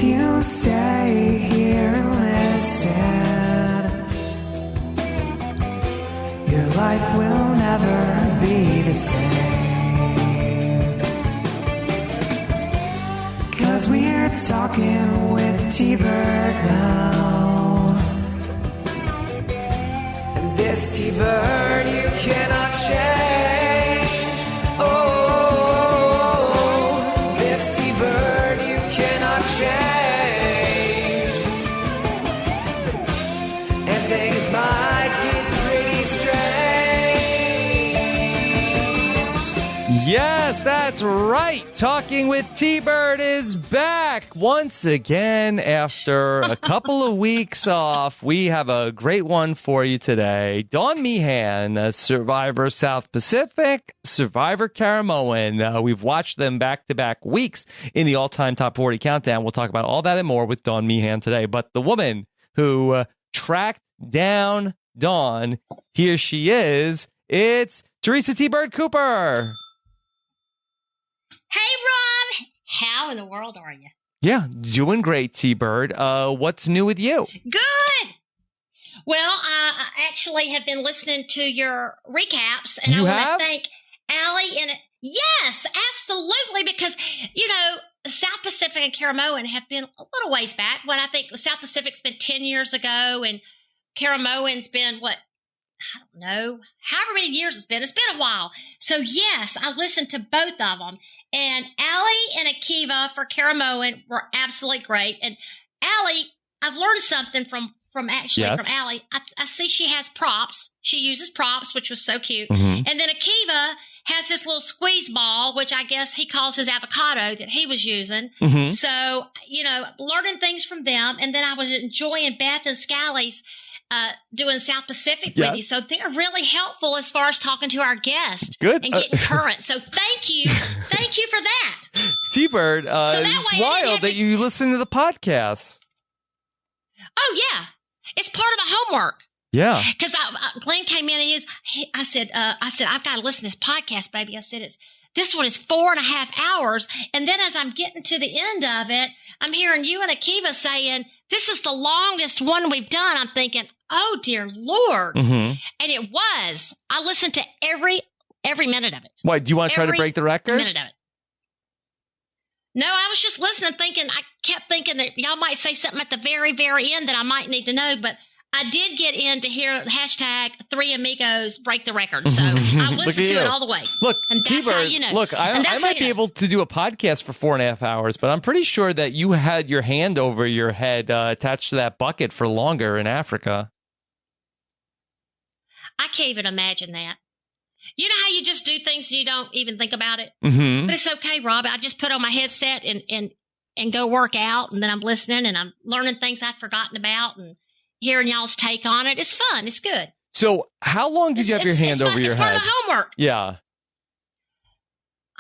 you stay here and listen, your life will never be the same. 'Cause we're talking with T-Bird now. And this T-Bird you cannot change. Oh, this T-Bird you cannot change. And things might get pretty strange. Yes, that's right. Talking with T-Bird is back once again after a couple of weeks off. We have a great one for you today. Dawn Meehan, a survivor South Pacific, survivor Caramoan. We've watched them back-to-back weeks in the all-time top 40 countdown. We'll talk about all that and more with Dawn Meehan today. But the woman who tracked down Dawn, here she is. It's Teresa T-Bird Cooper. Hey, Rob. How in the world are you? Yeah, doing great, T-Bird. What's new with you? Good. Well, I actually have been listening to your recaps, and You I have? want to thank Allie and yes, absolutely, because South Pacific and Caramoan have been a little ways back. When I think South Pacific's been 10 years ago, and Caramoan's been I don't know, however many years it's been. It's been a while. So, yes, I listened to both of them. And Allie and Akiva for Caramoan were absolutely great. And Allie, I've learned something from Allie. I see she has props. She uses props, which was so cute. Mm-hmm. And then Akiva has this little squeeze ball, which I guess he calls his avocado that he was using. Mm-hmm. So, learning things from them. And then I was enjoying Beth and Scally's doing South Pacific with you. So they're really helpful as far as talking to our guest Good. and getting current. So thank you. Thank you for that. T-Bird, that it's way I didn't wild have that to- you listen to the podcast. Oh, yeah. It's part of my homework. Yeah. Because Glenn came in and I said, I've got to listen to this podcast, baby. I said, this one is 4.5 hours. And then as I'm getting to the end of it, I'm hearing you and Akiva saying, this is the longest one we've done. I'm thinking, oh, dear Lord. Mm-hmm. And it was. I listened to every minute of it. Why, do you want to try to break the record? Minute of it. No, I was just listening, I kept thinking that y'all might say something at the very, very end that I might need to know, but I did get in to hear hashtag 3 Amigos break the record. So I listened to it all the way. Look, and that's T-Bird, how you know. look, I might be able to do a podcast for 4.5 hours, but I'm pretty sure that you had your hand over your head attached to that bucket for longer in Africa. I can't even imagine that. You know how you just do things and you don't even think about it? Mm-hmm. But it's okay, Rob. I just put on my headset and go work out, and then I'm listening and I'm learning things I'd forgotten about and hearing y'all's take on it. It's fun. It's good. So how long did you have your hand over your head? It's part of homework. Yeah.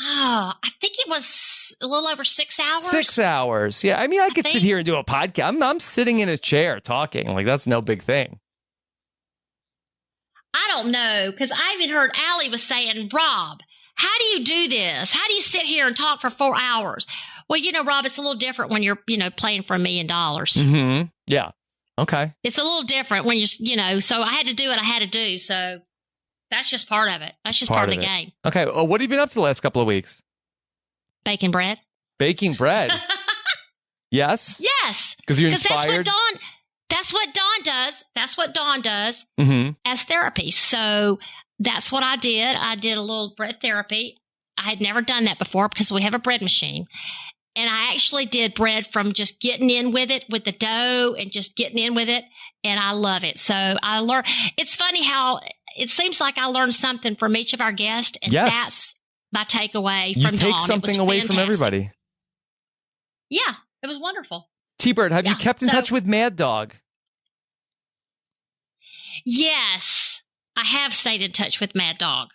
Oh, I think it was a little over 6 hours. 6 hours. Yeah. I mean, I could sit here and do a podcast. I'm sitting in a chair talking. Like, that's no big thing. I don't know, because I even heard Allie was saying, Rob, how do you do this? How do you sit here and talk for 4 hours? Well, Rob, it's a little different when you're, playing for $1 million. Mm-hmm. Yeah. Okay. It's a little different when so I had to do what I had to do. So that's just part of it. That's just part of the game. Okay. What have you been up to the last couple of weeks? Baking bread. Baking bread. Yes. Yes. Because you're inspired. That's what Dawn does. That's what Dawn does as therapy. So that's what I did. I did a little bread therapy. I had never done that before because we have a bread machine. And I actually did bread from just getting in with it, with the dough and just getting in with it. And I love it. So I learned. It's funny how it seems like I learned something from each of our guests. And that's my takeaway from Dawn. You take something away from everybody. Yeah, it was wonderful. T-Bird, have you kept in touch with Mad Dog? Yes, I have stayed in touch with Mad Dog.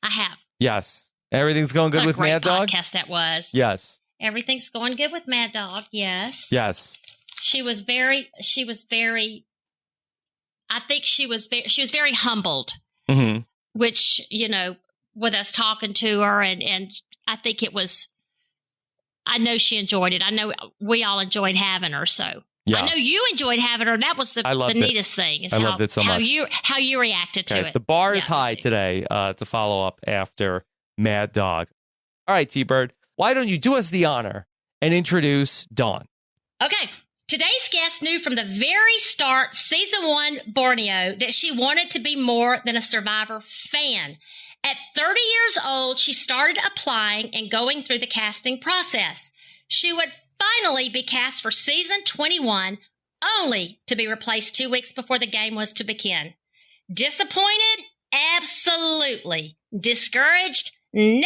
I have. Yes. Everything's going good with Mad Dog? What a great podcast that was. Yes. Everything's going good with Mad Dog, yes. Yes. She was very, I think she was very humbled, which, with us talking to her. And I think it was I know she enjoyed it. I know we all enjoyed having her. So Yeah. I know you enjoyed having her. That was the neatest thing. Is I loved it so much. How you reacted to it. The bar is high today to follow up after Mad Dog. All right, T-Bird, why don't you do us the honor and introduce Dawn? Okay. Today's guest knew from the very start, season 1 Borneo, that she wanted to be more than a Survivor fan. At 30 years old, she started applying and going through the casting process. She would finally be cast for season 21, only to be replaced 2 weeks before the game was to begin. Disappointed? Absolutely. Discouraged? Never.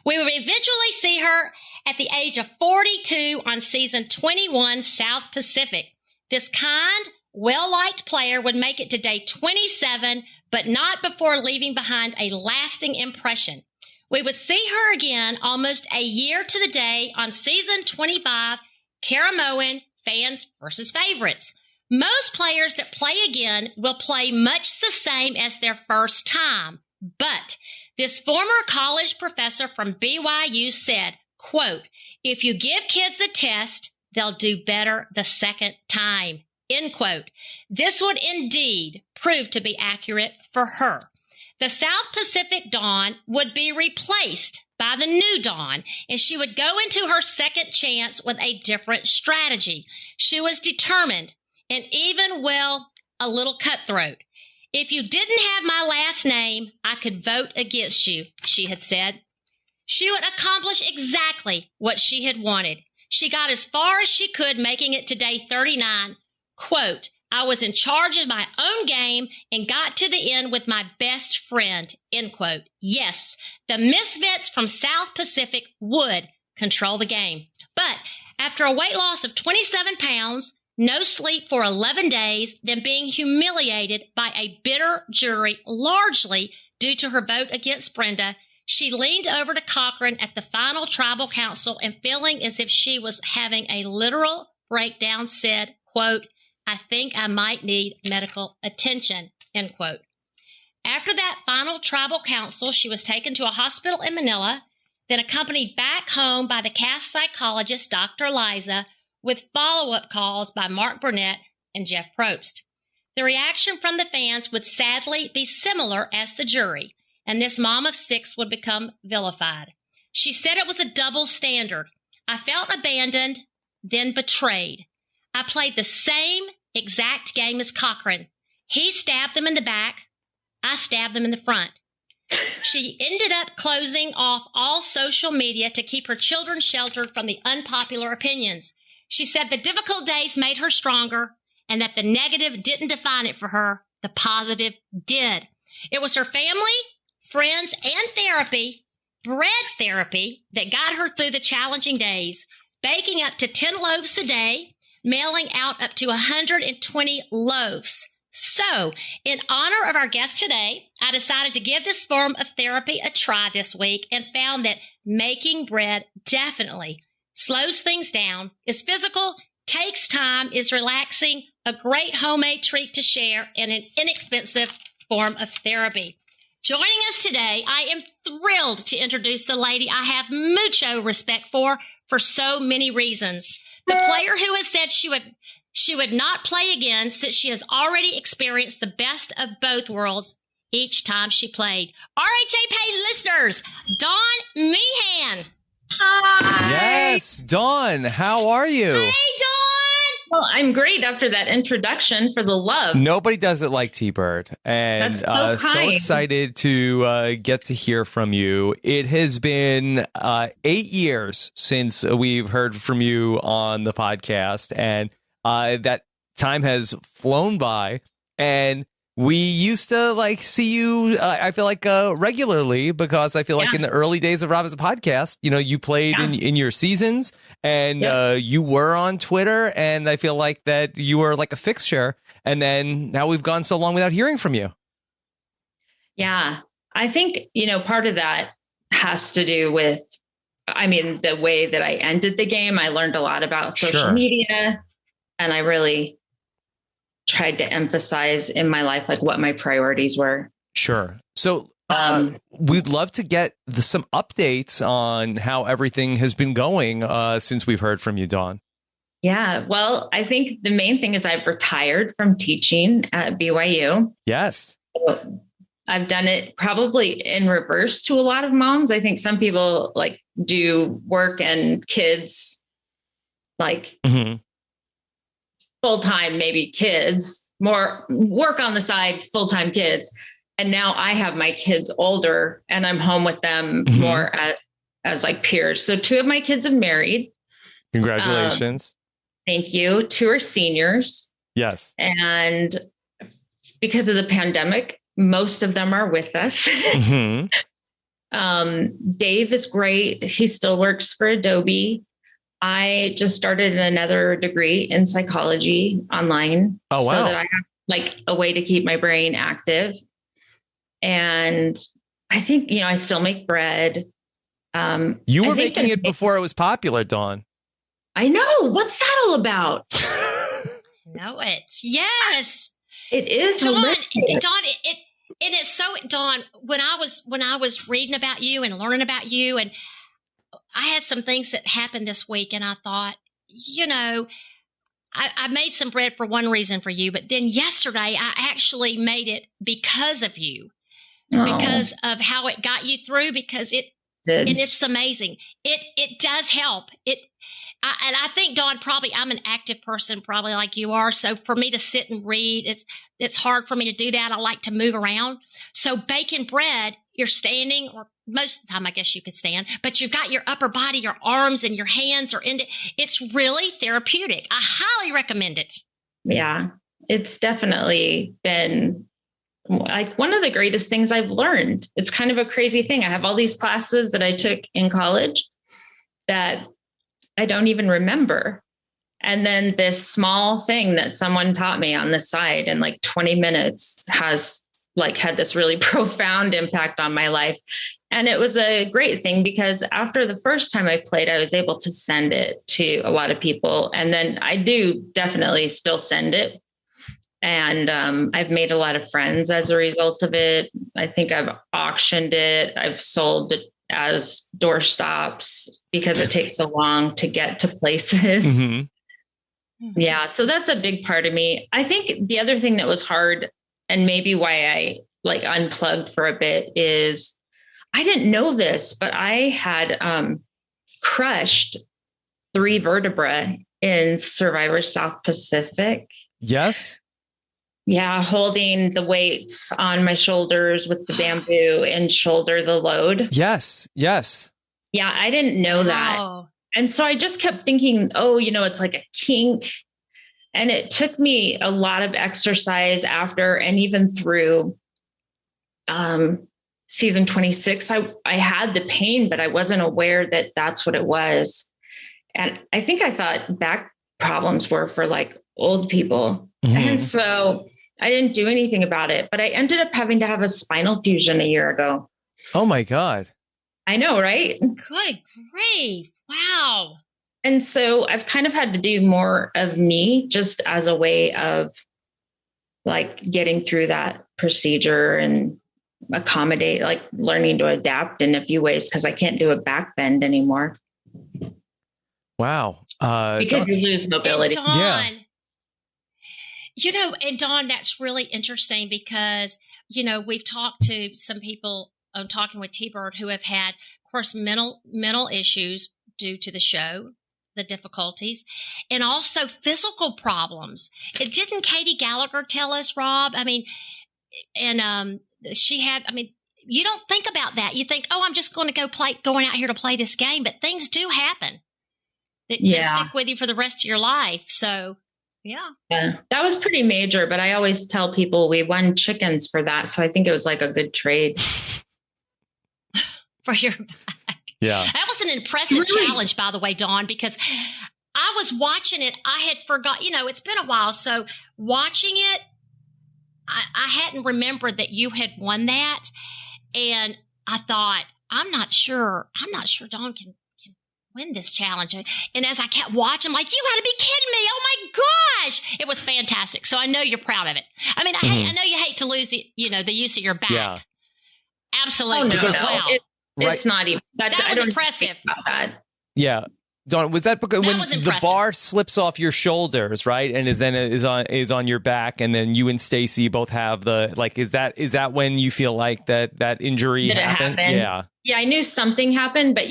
We would eventually see her at the age of 42 on season 21 South Pacific. This kind, well-liked player would make it to day 27, but not before leaving behind a lasting impression. We would see her again almost a year to the day on season 25, Caramoan, Fans versus Favorites. Most players that play again will play much the same as their first time. But this former college professor from BYU said, quote, "If you give kids a test, they'll do better the second time," end quote. This would indeed prove to be accurate for her. The South Pacific Dawn would be replaced by the new Dawn, and she would go into her second chance with a different strategy. She was determined and even, well, a little cutthroat. "If you didn't have my last name, I could vote against you," she had said. She would accomplish exactly what she had wanted. She got as far as she could, making it to day 39. Quote, "I was in charge of my own game and got to the end with my best friend," end quote. Yes, the misfits from South Pacific would control the game. But after a weight loss of 27 pounds, no sleep for 11 days, then being humiliated by a bitter jury, largely due to her vote against Brenda, she leaned over to Cochran at the final tribal council and, feeling as if she was having a literal breakdown, said, quote, "I think I might need medical attention," end quote. After that final tribal council, she was taken to a hospital in Manila, then accompanied back home by the cast psychologist, Dr. Liza, with follow-up calls by Mark Burnett and Jeff Probst. The reaction from the fans would sadly be similar as the jury, and this mom of 6 would become vilified. She said it was a double standard. "I felt abandoned, then betrayed. I played the same exact game as Cochran. He stabbed them in the back. I stabbed them in the front." She ended up closing off all social media to keep her children sheltered from the unpopular opinions. She said the difficult days made her stronger and that the negative didn't define it for her. The positive did. It was her family, friends, and therapy, bread therapy, that got her through the challenging days, baking up to 10 loaves a day, mailing out up to 120 loaves. So, in honor of our guest today, I decided to give this form of therapy a try this week and found that making bread definitely slows things down, is physical, takes time, is relaxing, a great homemade treat to share, and an inexpensive form of therapy. Joining us today, I am thrilled to introduce the lady I have mucho respect for so many reasons. The player who has said she would not play again since she has already experienced the best of both worlds each time she played. RHAP listeners, Dawn Meehan. Hi. Yes, Dawn, how are you? Hey, Dawn. Well, I'm great after that introduction, for the love. Nobody does it like T-Bird. And That's so kind. excited to get to hear from you. It has been 8 years since we've heard from you on the podcast, and that time has flown by. And we used to see you, I feel like, regularly, because I feel like in the early days of Rob as a podcast, you played in your seasons, and you were on Twitter, and I feel like that you were like a fixture. And then now we've gone so long without hearing from you. Yeah, I think, part of that has to do with, the way that I ended the game. I learned a lot about social media, and I really tried to emphasize in my life what my priorities were. Sure. So We'd love to get some updates on how everything has been going since we've heard from you, Dawn. Yeah, well, I think the main thing is I've retired from teaching at BYU. Yes. So I've done it probably in reverse to a lot of moms. I think some people like do work and kids like full-time, maybe kids, more work on the side, full-time kids. And now I have my kids older and I'm home with them more as like peers. So 2 of my kids have married. Congratulations. Thank you. 2 are seniors. Yes. And because of the pandemic, most of them are with us. Dave is great. He still works for Adobe. I just started another degree in psychology online. Oh, wow. So that I have like a way to keep my brain active. And I think, I still make bread. You were making it before it was popular, Dawn. I know. What's that all about? Know it. Yes. It is. Dawn, and it's so, Dawn, when I was reading about you and learning about you, and I had some things that happened this week, and I thought, I made some bread for one reason for you, but then yesterday I actually made it because of you, because of how it got you through, because and it's amazing. It does help. And I think, Dawn, probably I'm an active person, probably like you are. So for me to sit and read, it's hard for me to do that. I like to move around. So baking bread, you're standing, or most of the time, I guess you could stand, but you've got your upper body, your arms and your hands are in it. It's really therapeutic. I highly recommend it. Yeah, it's definitely been like one of the greatest things I've learned. It's kind of a crazy thing. I have all these classes that I took in college that I don't even remember. And then this small thing that someone taught me on the side in like 20 minutes has like had this really profound impact on my life. And it was a great thing because after the first time I played, I was able to send it to a lot of people. And then I do definitely still send it. And I've made a lot of friends as a result of it. I think I've auctioned it. I've sold it as doorstops because it takes so long to get to places. Yeah. So that's a big part of me. I think the other thing that was hard and maybe why I like unplugged for a bit is I didn't know this, but I had crushed 3 vertebrae in Survivor South Pacific. Yes. Yeah, holding the weights on my shoulders with the bamboo and shoulder the load. Yes. Yeah, I didn't know that. And so I just kept thinking, it's like a kink. And it took me a lot of exercise after and even through season 26. I had the pain, but I wasn't aware that that's what it was. And I think I thought back problems were for like old people. And so I didn't do anything about it, but I ended up having to have a spinal fusion a year ago. Oh my God. I know, right? Good grief. Wow. And so I've kind of had to do more of me just as a way of like getting through that procedure and accommodate, like learning to adapt in a few ways because I can't do a back bend anymore. Wow. Because you lose mobility. And Dawn, yeah. And Dawn, that's really interesting because, we've talked to some people talking with T-Bird who have had, of course, mental issues due to the show, the difficulties, and also physical problems. Didn't Katie Gallagher tell us, Rob? I mean, and she had, you don't think about that. You think, I'm just going to going out here to play this game, but things do happen that stick with you for the rest of your life. So, yeah, that was pretty major, but I always tell people we won chickens for that. So I think it was like a good trade. For your back. Yeah. That was an impressive challenge, by the way, Dawn, because I was watching it. I had forgot, it's been a while. So watching it, I hadn't remembered that you had won that. And I thought, I'm not sure Dawn can win this challenge. And as I kept watching, I'm like, you got to be kidding me. Oh my gosh. It was fantastic. So I know you're proud of it. I know you hate to lose the use of your back. Yeah. Absolutely. Because- wow. It's not even That was impressive. About that. Yeah. Dawn, was that because when was the impressive. bar slips off your shoulders, right, and is on your back, and then you and Stacy both have the is that when you feel like that injury happened? Yeah, I knew something happened, but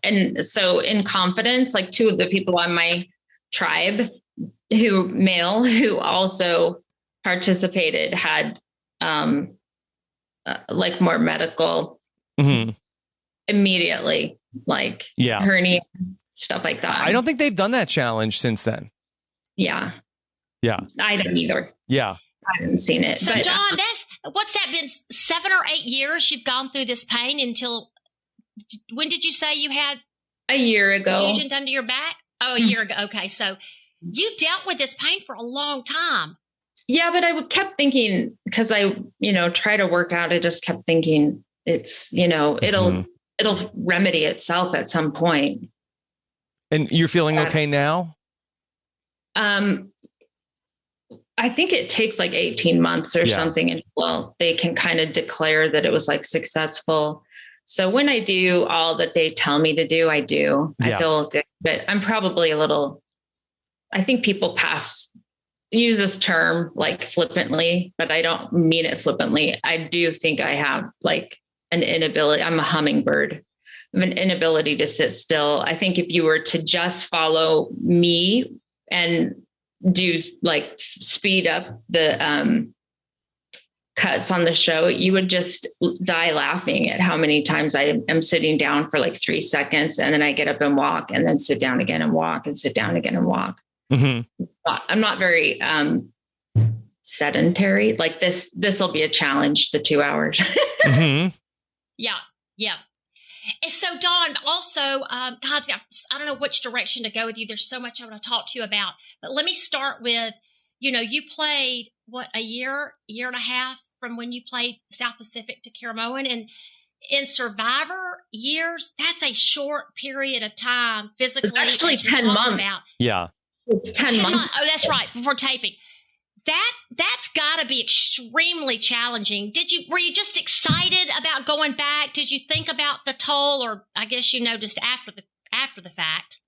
and so in confidence, like two of the people on my tribe who also participated had like more medical immediately, like hernia, stuff like that. I don't think they've done that challenge since then. Yeah. I don't either. Yeah. I haven't seen it. So, but, Dawn, what's that been? 7 or 8 years you've gone through this pain until when did you say you had a year ago fusion done to your back? Oh, a year ago. Okay, so you dealt with this pain for a long time. Yeah, but I kept thinking, because I try to work out. I just kept thinking it's it'll remedy itself at some point. And you're feeling okay now? I think it takes like 18 months or something until they can kind of declare that it was like successful. So when I do all that they tell me to do, I do. I feel good, but I'm probably I think people use this term like flippantly, but I don't mean it flippantly. I do think I have like an inability. I'm a hummingbird. I have an inability to sit still. I think if you were to just follow me and do like speed up the cuts on the show, you would just die laughing at how many times I am sitting down for like 3 seconds and then I get up and walk and then sit down again and walk and sit down again and walk. I'm not very sedentary. Like this will be a challenge, the 2 hours. Yeah. And so, Dawn, also, God, I don't know which direction to go with you. There's so much I want to talk to you about. But let me start with, you played, a year and a half from when you played South Pacific to Caramoan. And in Survivor years, that's a short period of time physically. It's actually 10 months. Yeah. It's 10 months. Oh, that's right. Before taping. That's got to be extremely challenging. Were you just excited about going back? Did you think about the toll, or I guess just after the fact?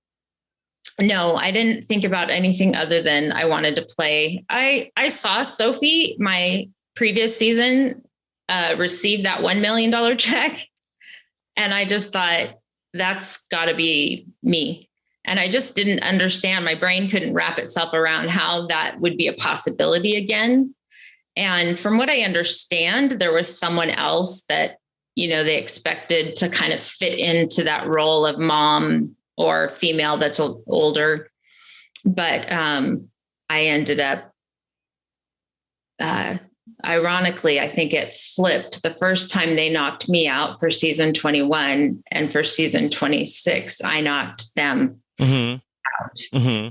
No, I didn't think about anything other than I wanted to play. I saw Sophie, my previous season, receive that $1 million check, and I just thought that's got to be me. And I just didn't understand. My brain couldn't wrap itself around how that would be a possibility again. And from what I understand, there was someone else that, they expected to kind of fit into that role of mom or female that's older. But I ended up, ironically, I think it flipped. The first time they knocked me out for season 21, and for season 26, I knocked them out.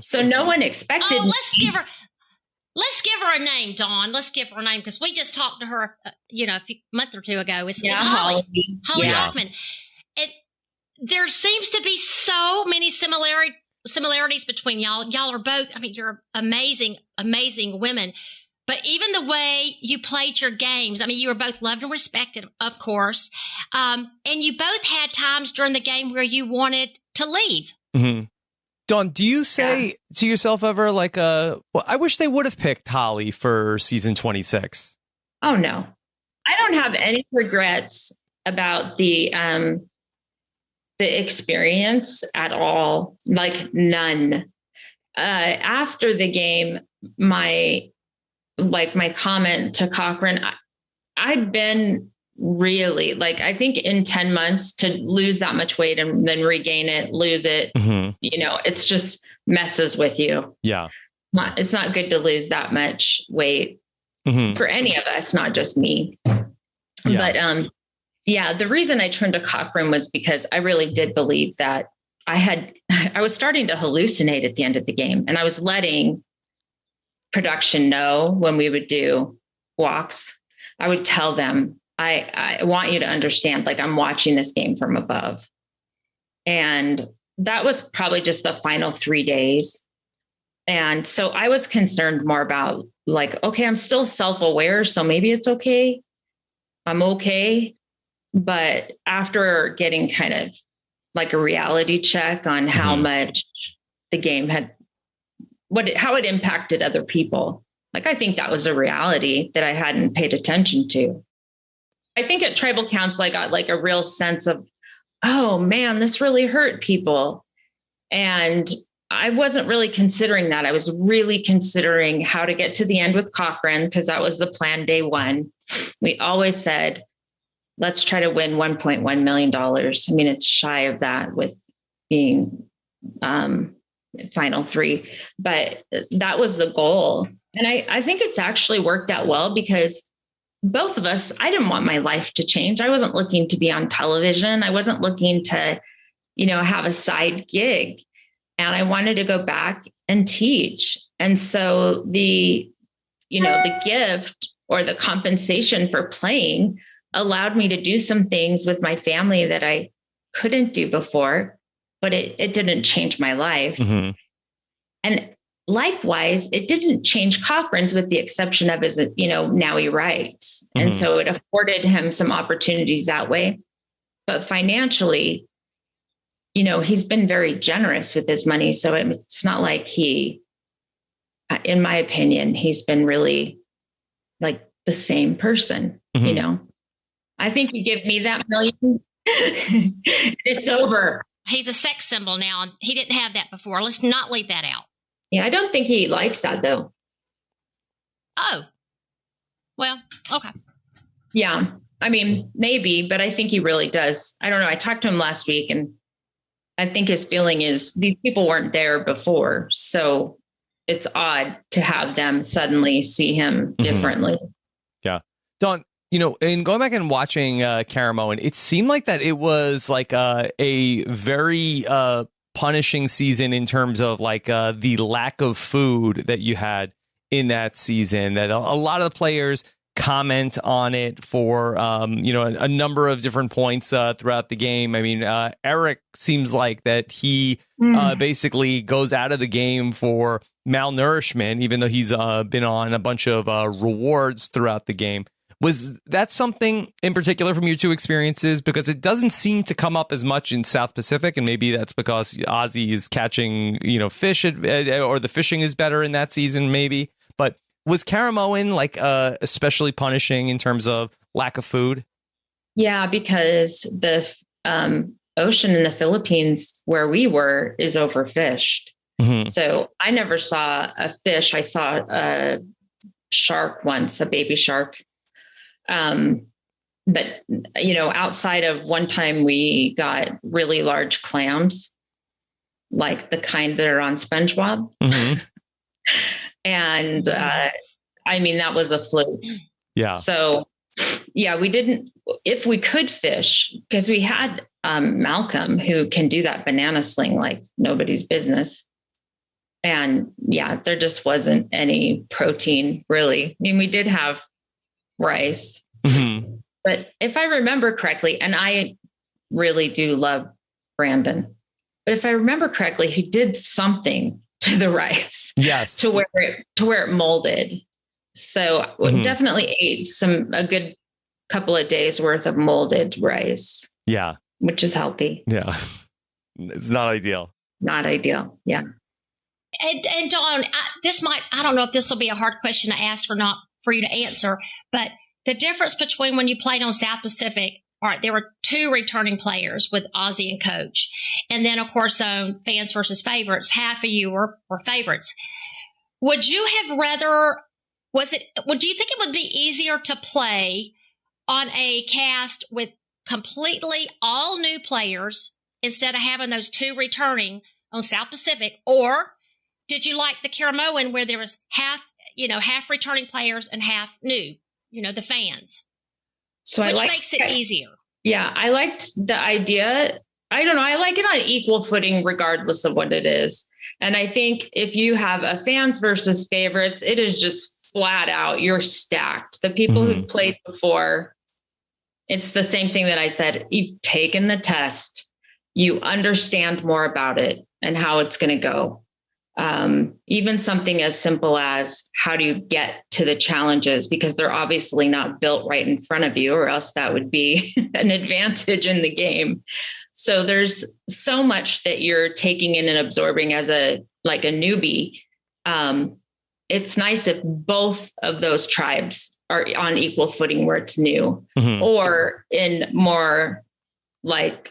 So no one expected. Let's give her a name, Dawn. Let's give her a name, because we just talked to her, a month or two ago. It's Holly Hoffman. And there seems to be so many similarities between y'all. Y'all are both, you're amazing women. But even the way you played your games, you were both loved and respected, of course. And you both had times during the game where you wanted to leave. Dawn, do you say to yourself ever I wish they would have picked Holly for season 26? Oh, no. I don't have any regrets about the experience at all. Like none. After the game, my comment to Cochran, I've been really I think in 10 months to lose that much weight and then regain it, lose it, it's just messes with you. Yeah. It's not good to lose that much weight for any of us, not just me. Yeah. But the reason I turned to Cochran was because I really did believe that I was starting to hallucinate at the end of the game, and I was letting production know when we would do walks. I would tell them, I want you to understand, I'm watching this game from above. And that was probably just the final 3 days. And so I was concerned more about okay, I'm still self-aware, so maybe it's okay. I'm okay. But after getting kind of like a reality check on how much the game had, how it impacted other people, like, I think that was a reality that I hadn't paid attention to. I think at Tribal Council, I got like a real sense of, oh man, this really hurt people. And I wasn't really considering that. I was really considering how to get to the end with Cochran, because that was the plan day one. We always said, let's try to win $1.1 million. I mean, it's shy of that with being final three, but that was the goal. And I think it's actually worked out well, because both of us, I didn't want my life to change. I wasn't looking to be on television. I wasn't looking to, have a side gig. And I wanted to go back and teach. And so the gift or the compensation for playing allowed me to do some things with my family that I couldn't do before, but it didn't change my life. And likewise, it didn't change Cochran's, with the exception of his, now he writes. And so it afforded him some opportunities that way. But financially, he's been very generous with his money. So it's not like he, in my opinion, he's been really like the same person, I think you give me that million, it's over. He's a sex symbol now, and he didn't have that before. Let's not leave that out. Yeah, I don't think he likes that, though. Oh. Well, okay. Yeah. I mean, maybe, but I think he really does. I don't know. I talked to him last week, and I think his feeling is these people weren't there before. So it's odd to have them suddenly see him differently. Yeah. Dawn, in going back and watching Caramoan, it seemed like that it was like a very punishing season in terms of like the lack of food that you had in that season, that a lot of the players comment on it for a number of different points throughout the game. I mean, Eric seems like that he basically goes out of the game for malnourishment, even though he's been on a bunch of rewards throughout the game. Was that something in particular from your two experiences? Because it doesn't seem to come up as much in South Pacific, and maybe that's because Ozzy is catching, fish, or the fishing is better in that season, maybe. But was Caramoan like especially punishing in terms of lack of food? Yeah, because the ocean in the Philippines where we were is overfished. So I never saw a fish. I saw a shark once, a baby shark. But, outside of one time we got really large clams, like the kind that are on SpongeBob. And, that was a fluke. Yeah. So yeah, we didn't, if we could fish, because we had, Malcolm, who can do that banana sling like nobody's business. And yeah, there just wasn't any protein really. I mean, we did have rice, but if I remember correctly, and I really do love Brandon, but if I remember correctly, he did something to the rice, yes, to where it molded. So we definitely ate a good couple of days worth of molded rice. Yeah, which is healthy. Yeah, it's not ideal. Not ideal. Yeah. And Dawn, I don't know if this will be a hard question to ask or not for you to answer, but the difference between when you played on South Pacific, all right, there were two returning players with Ozzy and Coach. And then, of course, on Fans versus Favorites, half of you were favorites. Would you have rather, do you think it would be easier to play on a cast with completely all new players instead of having those two returning on South Pacific? Or did you like the Caramoan where there was half returning players and half new, the fans? So which makes it easier. Yeah, I liked the idea. I don't know. I like it on equal footing regardless of what it is. And I think if you have a fans versus favorites, it is just flat out, you're stacked. The people who played before, it's the same thing that I said. You've taken the test. You understand more about it and how it's going to go. Even something as simple as how do you get to the challenges, because they're obviously not built right in front of you, or else that would be an advantage in the game. So there's so much that you're taking in and absorbing as a newbie. It's nice if both of those tribes are on equal footing where it's new, or in more like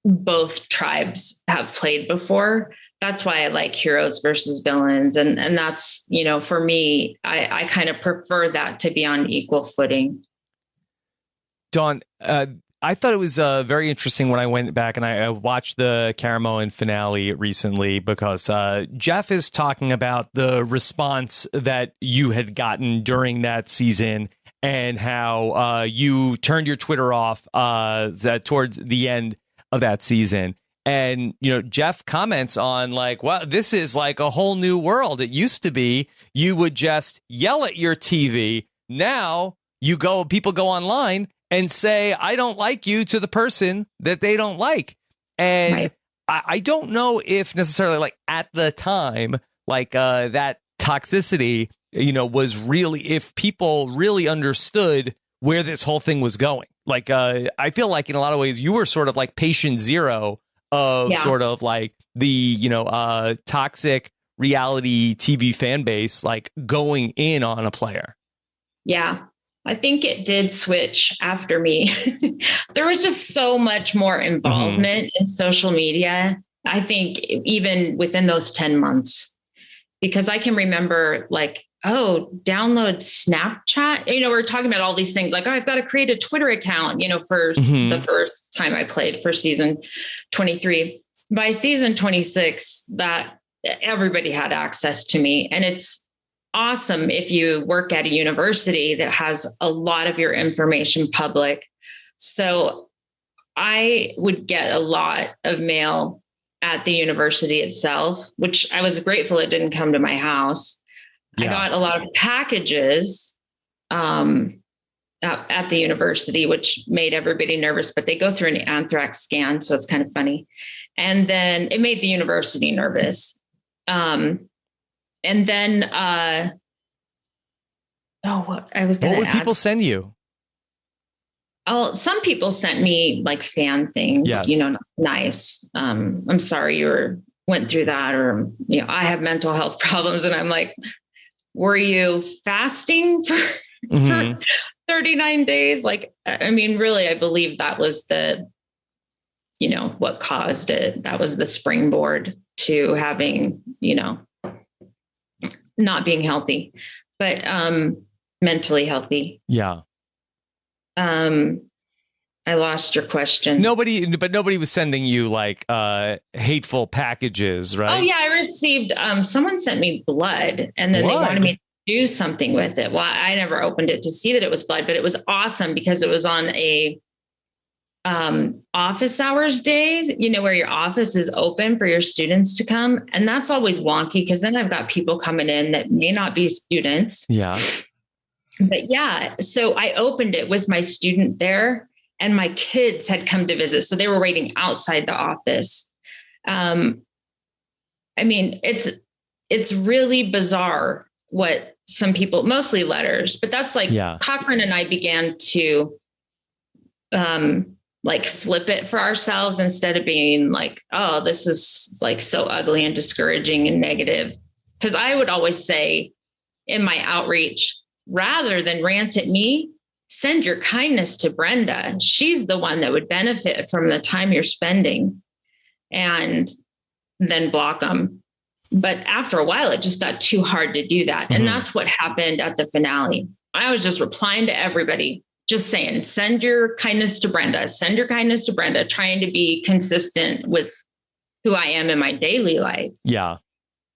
both tribes have played before. That's why I like heroes versus villains. And that's, for me, I kind of prefer that to be on equal footing. Dawn, I thought it was very interesting when I went back and I watched the Caramoan finale recently, because Jeff is talking about the response that you had gotten during that season and how you turned your Twitter off towards the end of that season. And, Jeff comments on like, wow, this is like a whole new world. It used to be you would just yell at your TV. Now people go online and say, I don't like you, to the person that they don't like. And right. I don't know if necessarily like at the time, like that toxicity, was really, if people really understood where this whole thing was going. Like, I feel like in a lot of ways you were sort of like patient zero of sort of like the, toxic reality TV fan base, like going in on a player. Yeah. I think it did switch after me. There was just so much more involvement in social media. I think even within those 10 months, because I can remember like, oh, download Snapchat. We're talking about all these things like, oh, I've got to create a Twitter account, for the first time I played for season 23. By season 26, that everybody had access to me. And it's awesome if you work at a university that has a lot of your information public. So I would get a lot of mail at the university itself, which I was grateful it didn't come to my house. Yeah. I got a lot of packages at the university, which made everybody nervous, but they go through an anthrax scan. So it's kind of funny. And then it made the university nervous. And then, what would people send you? Oh, some people sent me like fan things, yes. Nice. I'm sorry you went through that, or, I have mental health problems. And I'm like, were you fasting for 39 days? Like, I mean, really, I believe that was what caused it. That was the springboard to having, not being healthy, but mentally healthy. Yeah. I lost your question. Nobody was sending you like hateful packages, right? Oh yeah, I received. Someone sent me blood, and then they wanted me to do something with it. Well, I never opened it to see that it was blood, but it was awesome because it was on a office hours days, where your office is open for your students to come. And that's always wonky because then I've got people coming in that may not be students. Yeah. But yeah, so I opened it with my student there, and my kids had come to visit. So they were waiting outside the office. I mean, it's really bizarre what some people, mostly letters, but that's like Cochran and I began to like flip it for ourselves instead of being like, oh, this is like so ugly and discouraging and negative. Because I would always say in my outreach, rather than rant at me, send your kindness to Brenda. She's the one that would benefit from the time you're spending, and then block them. But after a while, it just got too hard to do that. And that's what happened at the finale. I was just replying to everybody, just saying, send your kindness to Brenda, send your kindness to Brenda, trying to be consistent with who I am in my daily life. Yeah.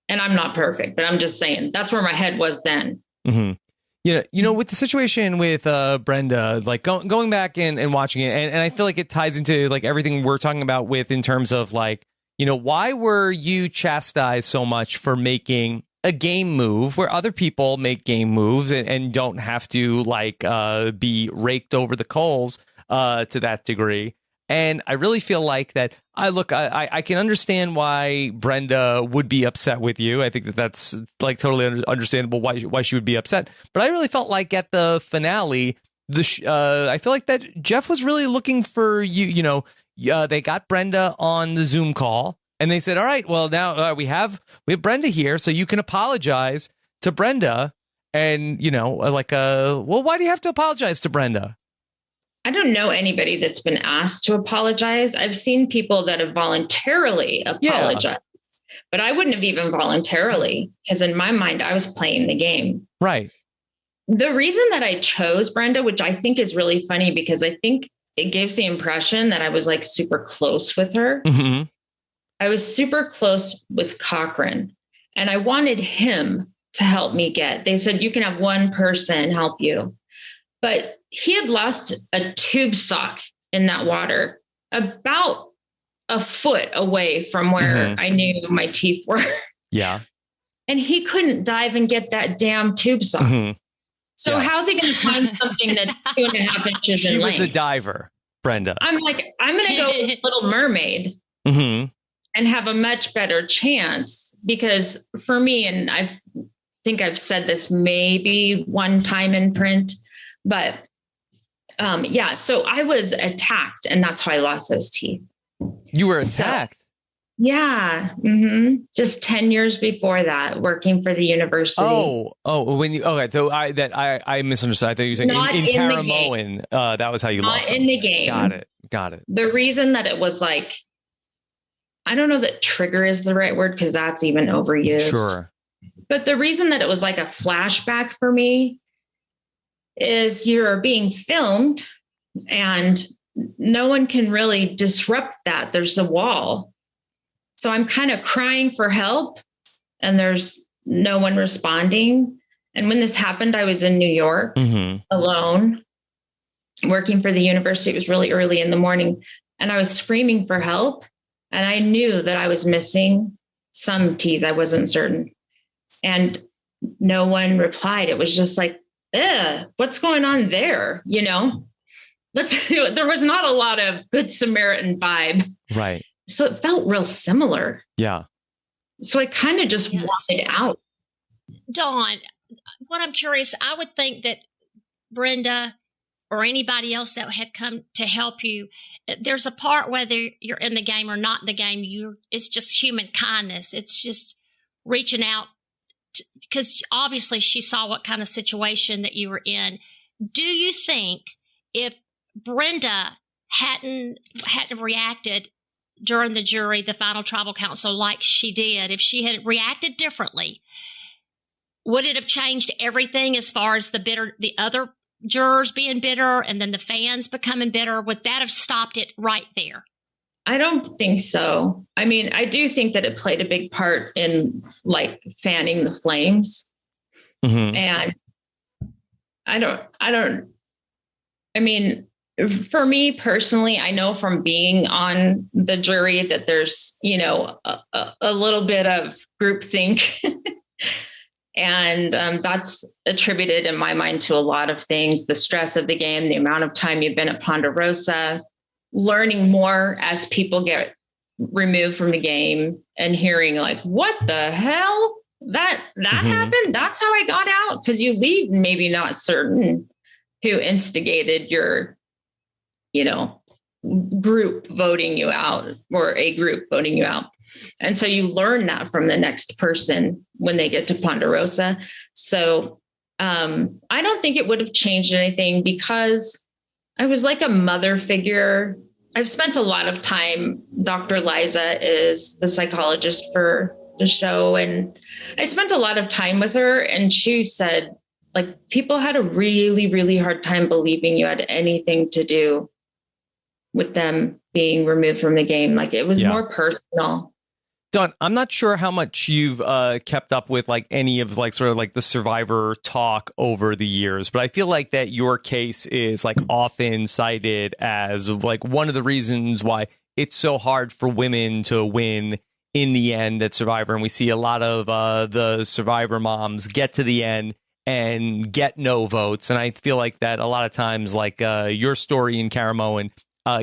And I'm not perfect, but I'm just saying that's where my head was then. Mm-hmm. Yeah, with the situation with Brenda, like going back and watching it, and I feel like it ties into like everything we're talking about with in terms of like, why were you chastised so much for making a game move where other people make game moves and don't have to like be raked over the coals to that degree? And I really feel like that I can understand why Brenda would be upset with you. I think that's like totally understandable why she would be upset. But I really felt like at the finale, I feel like that Jeff was really looking for you. You know, they got Brenda on the Zoom call, and they said, "All right, well now we have Brenda here, so you can apologize to Brenda." And you know, well, why do you have to apologize to Brenda? I don't know anybody that's been asked to apologize. I've seen people that have voluntarily apologized, but I wouldn't have even voluntarily, because in my mind, I was playing the game. Right. The reason that I chose Brenda, which I think is really funny, because I think it gives the impression that I was like super close with her. Mm-hmm. I was super close with Cochran, and I wanted him to help me they said, you can have one person help you. But he had lost a tube sock in that water about a foot away from where I knew my teeth were. Yeah. And he couldn't dive and get that damn tube sock. So how's he going to find something that's 2.5 inches in length? She was a diver, Brenda. I'm like, I'm going to go with Little Mermaid and have a much better chance, because for me, and I think I've said this maybe one time in print, but so I was attacked, and that's how I lost those teeth. You were attacked? Yeah. Just 10 years before that, working for the university. Okay. So I misunderstood. I thought you were saying in Caramoan, that was how you lost. Not in the game. Got it. The reason that it was like, I don't know that trigger is the right word, because that's even overused. Sure. But the reason that it was like a flashback for me is you're being filmed and no one can really disrupt that. There's a wall. So I'm kind of crying for help and there's no one responding. And when this happened, I was in New York alone, working for the university. It was really early in the morning and I was screaming for help. And I knew that I was missing some teeth. I wasn't certain. And no one replied. It was just like, what's going on there? You know, there was not a lot of Good Samaritan vibe. Right. So it felt real similar. Yeah. So I kind of just wanted out. Dawn, what I'm curious, I would think that Brenda or anybody else that had come to help you, there's a part whether you're in the game or not in the game, it's just human kindness. It's just reaching out because obviously she saw what kind of situation that you were in. Do you think if Brenda hadn't reacted during the jury, the final tribal council, like she did, if she had reacted differently, would it have changed everything as far as the other jurors being bitter and then the fans becoming bitter? Would that have stopped it right there? I don't think so. I mean, I do think that it played a big part in like fanning the flames. And I mean, for me personally, I know from being on the jury that there's, you know, a little bit of groupthink. And that's attributed in my mind to a lot of things, the stress of the game, the amount of time you've been at Ponderosa, learning more as people get removed from the game and hearing like, what the hell? That happened? That's how I got out? Because you leave maybe not certain who instigated your, you know, group voting you out or a group voting you out. And so you learn that from the next person when they get to Ponderosa. So I don't think it would have changed anything because I was like a mother figure. I've spent a lot of time. Dr. Liza is the psychologist for the show. And I spent a lot of time with her. And she said, like, people had a really, really hard time believing you had anything to do with them being removed from the game. Like, it was more personal. Dawn, I'm not sure how much you've kept up with like any of like sort of like the survivor talk over the years, but I feel like that your case is like often cited as like one of the reasons why it's so hard for women to win in the end at Survivor. And we see a lot of the Survivor moms get to the end and get no votes. And I feel like that a lot of times, like your story in Caramoan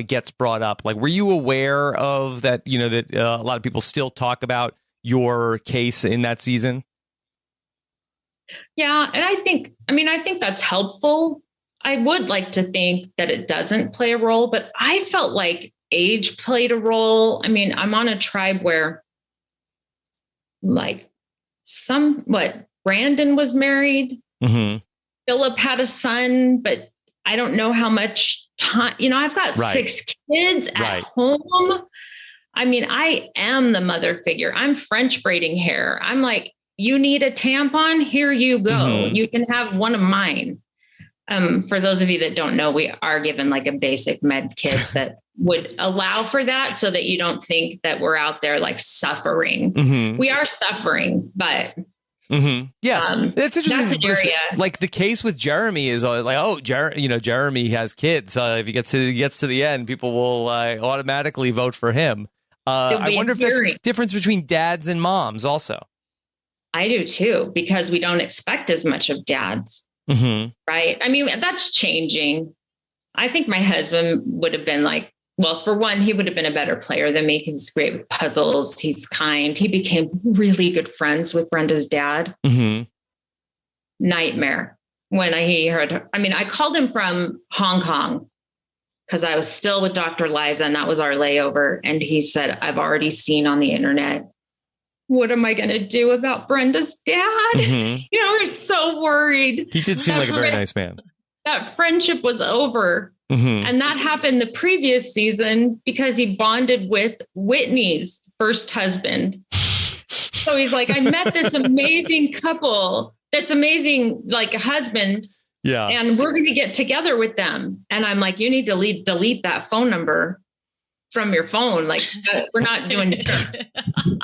gets brought up. Like, were you aware of that? You know, that a lot of people still talk about your case in that season. Yeah, and I think that's helpful. I would like to think that it doesn't play a role, but I felt like age played a role. I mean, I'm on a tribe where, like, Brandon was married. Mm-hmm. Philip had a son, but I don't know how much time. You know, I've got 6 kids at home. I mean, I am the mother figure. I'm French braiding hair. I'm like, you need a tampon? Here you go. Mm-hmm. You can have one of mine. For those of you that don't know, we are given like a basic med kit that would allow for that, so that you don't think that we're out there like suffering. Mm-hmm. We are suffering, but mm-hmm. Yeah, it's interesting. Because, like, the case with Jeremy is like, oh, Jeremy has kids. If he gets to the end, people will automatically vote for him. I wonder if that's the difference between dads and moms also. I do too, because we don't expect as much of dads. Mm-hmm. Right. I mean, that's changing. I think my husband would have been like, well, for one, he would have been a better player than me because he's great with puzzles. He's kind. He became really good friends with Brenda's dad. Mm-hmm. Nightmare. When he heard, I called him from Hong Kong because I was still with Dr. Liza, and that was our layover. And he said, I've already seen on the internet, what am I going to do about Brenda's dad? Mm-hmm. You know, we're so worried. He did seem like a very nice man. That friendship was over. Mm-hmm. And that happened the previous season because he bonded with Whitney's first husband. So he's like, I met this amazing couple, this amazing like husband. Yeah. And we're going to get together with them. And I'm like, you need to delete that phone number from your phone. Like, we're not doing it.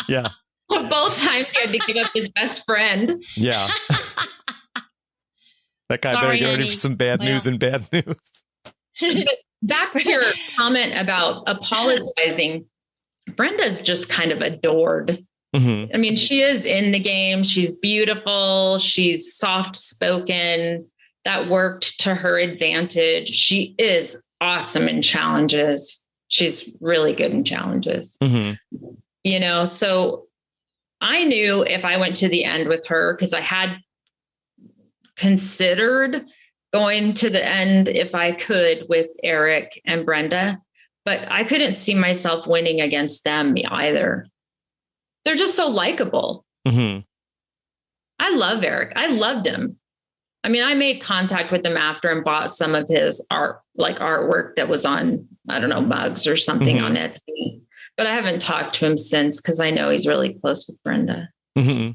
Yeah. Both times he had to give up his best friend. Yeah. That guy better get ready for some bad news and bad news. Back to your comment about apologizing. Brenda's just kind of adored. Mm-hmm. I mean, she is in the game. She's beautiful. She's soft-spoken. That worked to her advantage. She is awesome in challenges. She's really good in challenges. Mm-hmm. You know, so I knew if I went to the end with her, because I had considered going to the end if I could with Eric and Brenda, but I couldn't see myself winning against them either. They're just so likable. Mm-hmm. I love Eric. I loved him. I mean, I made contact with him after and bought some of his artwork that was on, I don't know, mugs or something on Etsy. But I haven't talked to him since because I know he's really close with Brenda. Mm-hmm.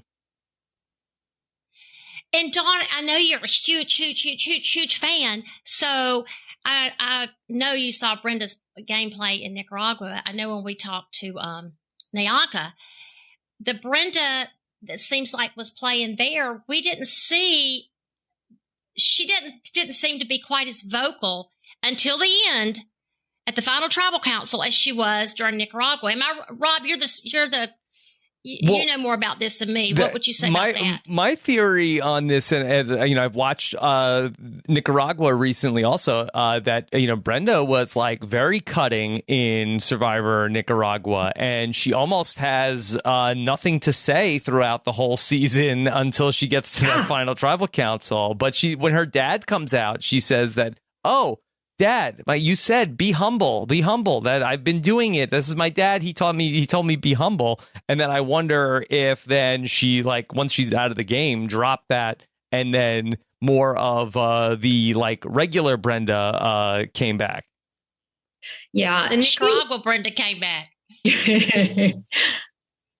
And Dawn, I know you're a huge fan. So I know you saw Brenda's gameplay in Nicaragua. I know when we talked to Nyanka, the Brenda that seems like was playing there, we didn't see. She didn't seem to be quite as vocal until the end at the final tribal council as she was during Nicaragua. Am I, Rob? You know more about this than me. What would you say about that? My theory on this, and I've watched Nicaragua recently also, that, Brenda was like very cutting in Survivor Nicaragua, and she almost has nothing to say throughout the whole season until she gets to that final tribal council. But when her dad comes out, she says that, oh, Dad, you said be humble, that I've been doing it. This is my dad. He told me be humble. And then I wonder if then she, like, once she's out of the game, dropped that, and then more of the like regular Brenda came back. Yeah, the Nicaragua Brenda came back.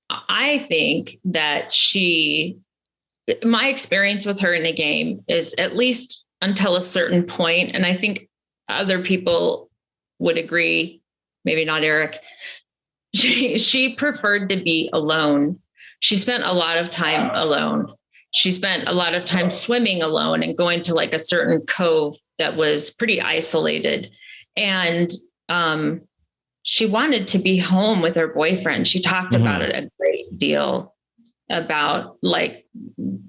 I think that my experience with her in the game is at least until a certain point, and I think other people would agree, maybe not Eric. She preferred to be alone. She spent a lot of time alone. She spent a lot of time swimming alone and going to like a certain cove that was pretty isolated. And she wanted to be home with her boyfriend. She talked about it a great deal, about like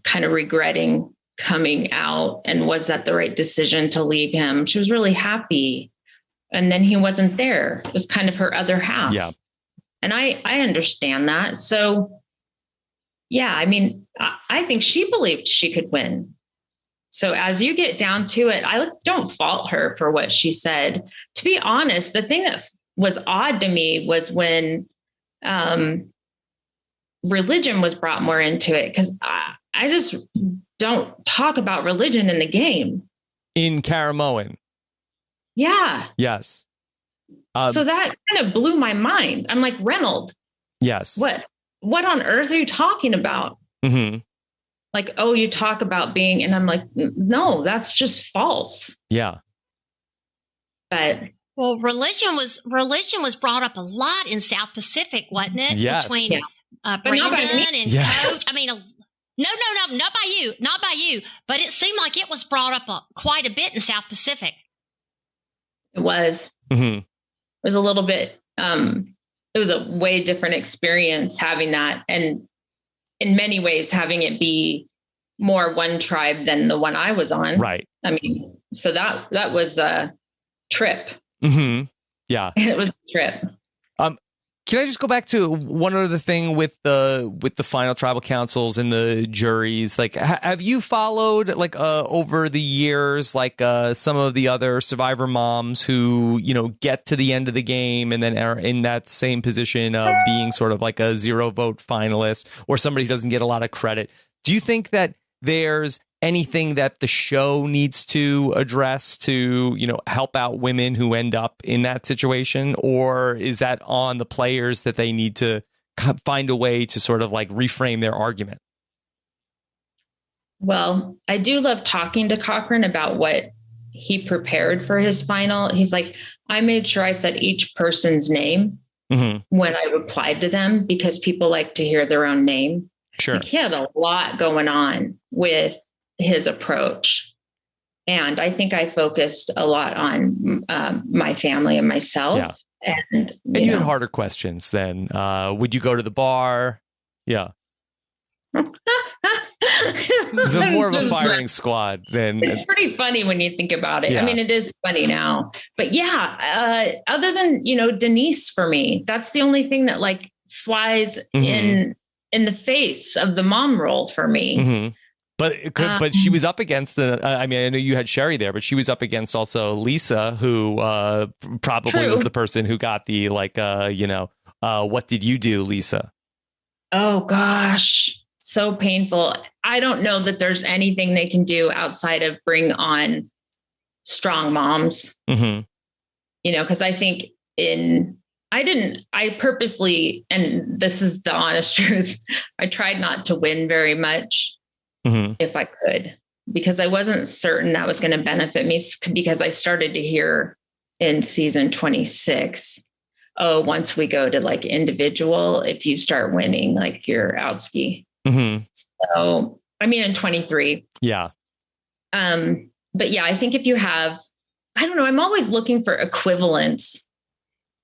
kind of regretting coming out and was that the right decision to leave him. She was really happy and then he wasn't there. It was kind of her other half. Yeah. And I understand that. So, yeah, I mean, I think she believed she could win. So as you get down to it, I don't fault her for what she said. To be honest, the thing that was odd to me was when religion was brought more into it, because I just don't talk about religion in the game. In Caramoan. Yeah. Yes. So that kind of blew my mind. I'm like, Reynolds. Yes. What on earth are you talking about? Mm-hmm. Like, oh, you talk about being, and I'm like, no, that's just false. Yeah. But well, religion was brought up a lot in South Pacific, wasn't it? Yes. Between Brandon and Coach. I mean, no, not by you. But it seemed like it was brought up quite a bit in South Pacific. It was. Mm-hmm. It was a little bit. It was a way different experience having that, and in many ways having it be more one tribe than the one I was on. Right. I mean, so that was a trip. Mm-hmm. Yeah. It was a trip. Can I just go back to one other thing with the final tribal councils and the juries? Like, have you followed over the years, some of the other survivor moms who, get to the end of the game and then are in that same position of being sort of like a 0 vote finalist or somebody who doesn't get a lot of credit? Do you think that there's anything that the show needs to address to, help out women who end up in that situation? Or is that on the players that they need to find a way to sort of reframe their argument? Well, I do love talking to Cochran about what he prepared for his final. He's like, I made sure I said each person's name when I replied to them, because people like to hear their own name. Sure. He had a lot going on with his approach. And I think I focused a lot on my family and myself. Yeah. And you had harder questions then. Would you go to the bar? Yeah. It's more of a firing squad than. It's pretty funny when you think about it. Yeah. I mean, it is funny now. But yeah, other than, Denise for me, that's the only thing that flies in the face of the mom role for me. Mm-hmm. But she was up against I know you had Sherry there, but she was up against also Lisa, who probably was the person who got the what did you do, Lisa? Oh gosh, so painful. I don't know that there's anything they can do outside of bring on strong moms. Mm-hmm. Because I think I purposely, and this is the honest truth, I tried not to win very much. If I could, because I wasn't certain that was going to benefit me, because I started to hear in season 26, once we go to individual, if you start winning, you're out ski. So, I mean, in 23. Yeah. But yeah, I think if you have, I don't know, I'm always looking for equivalents,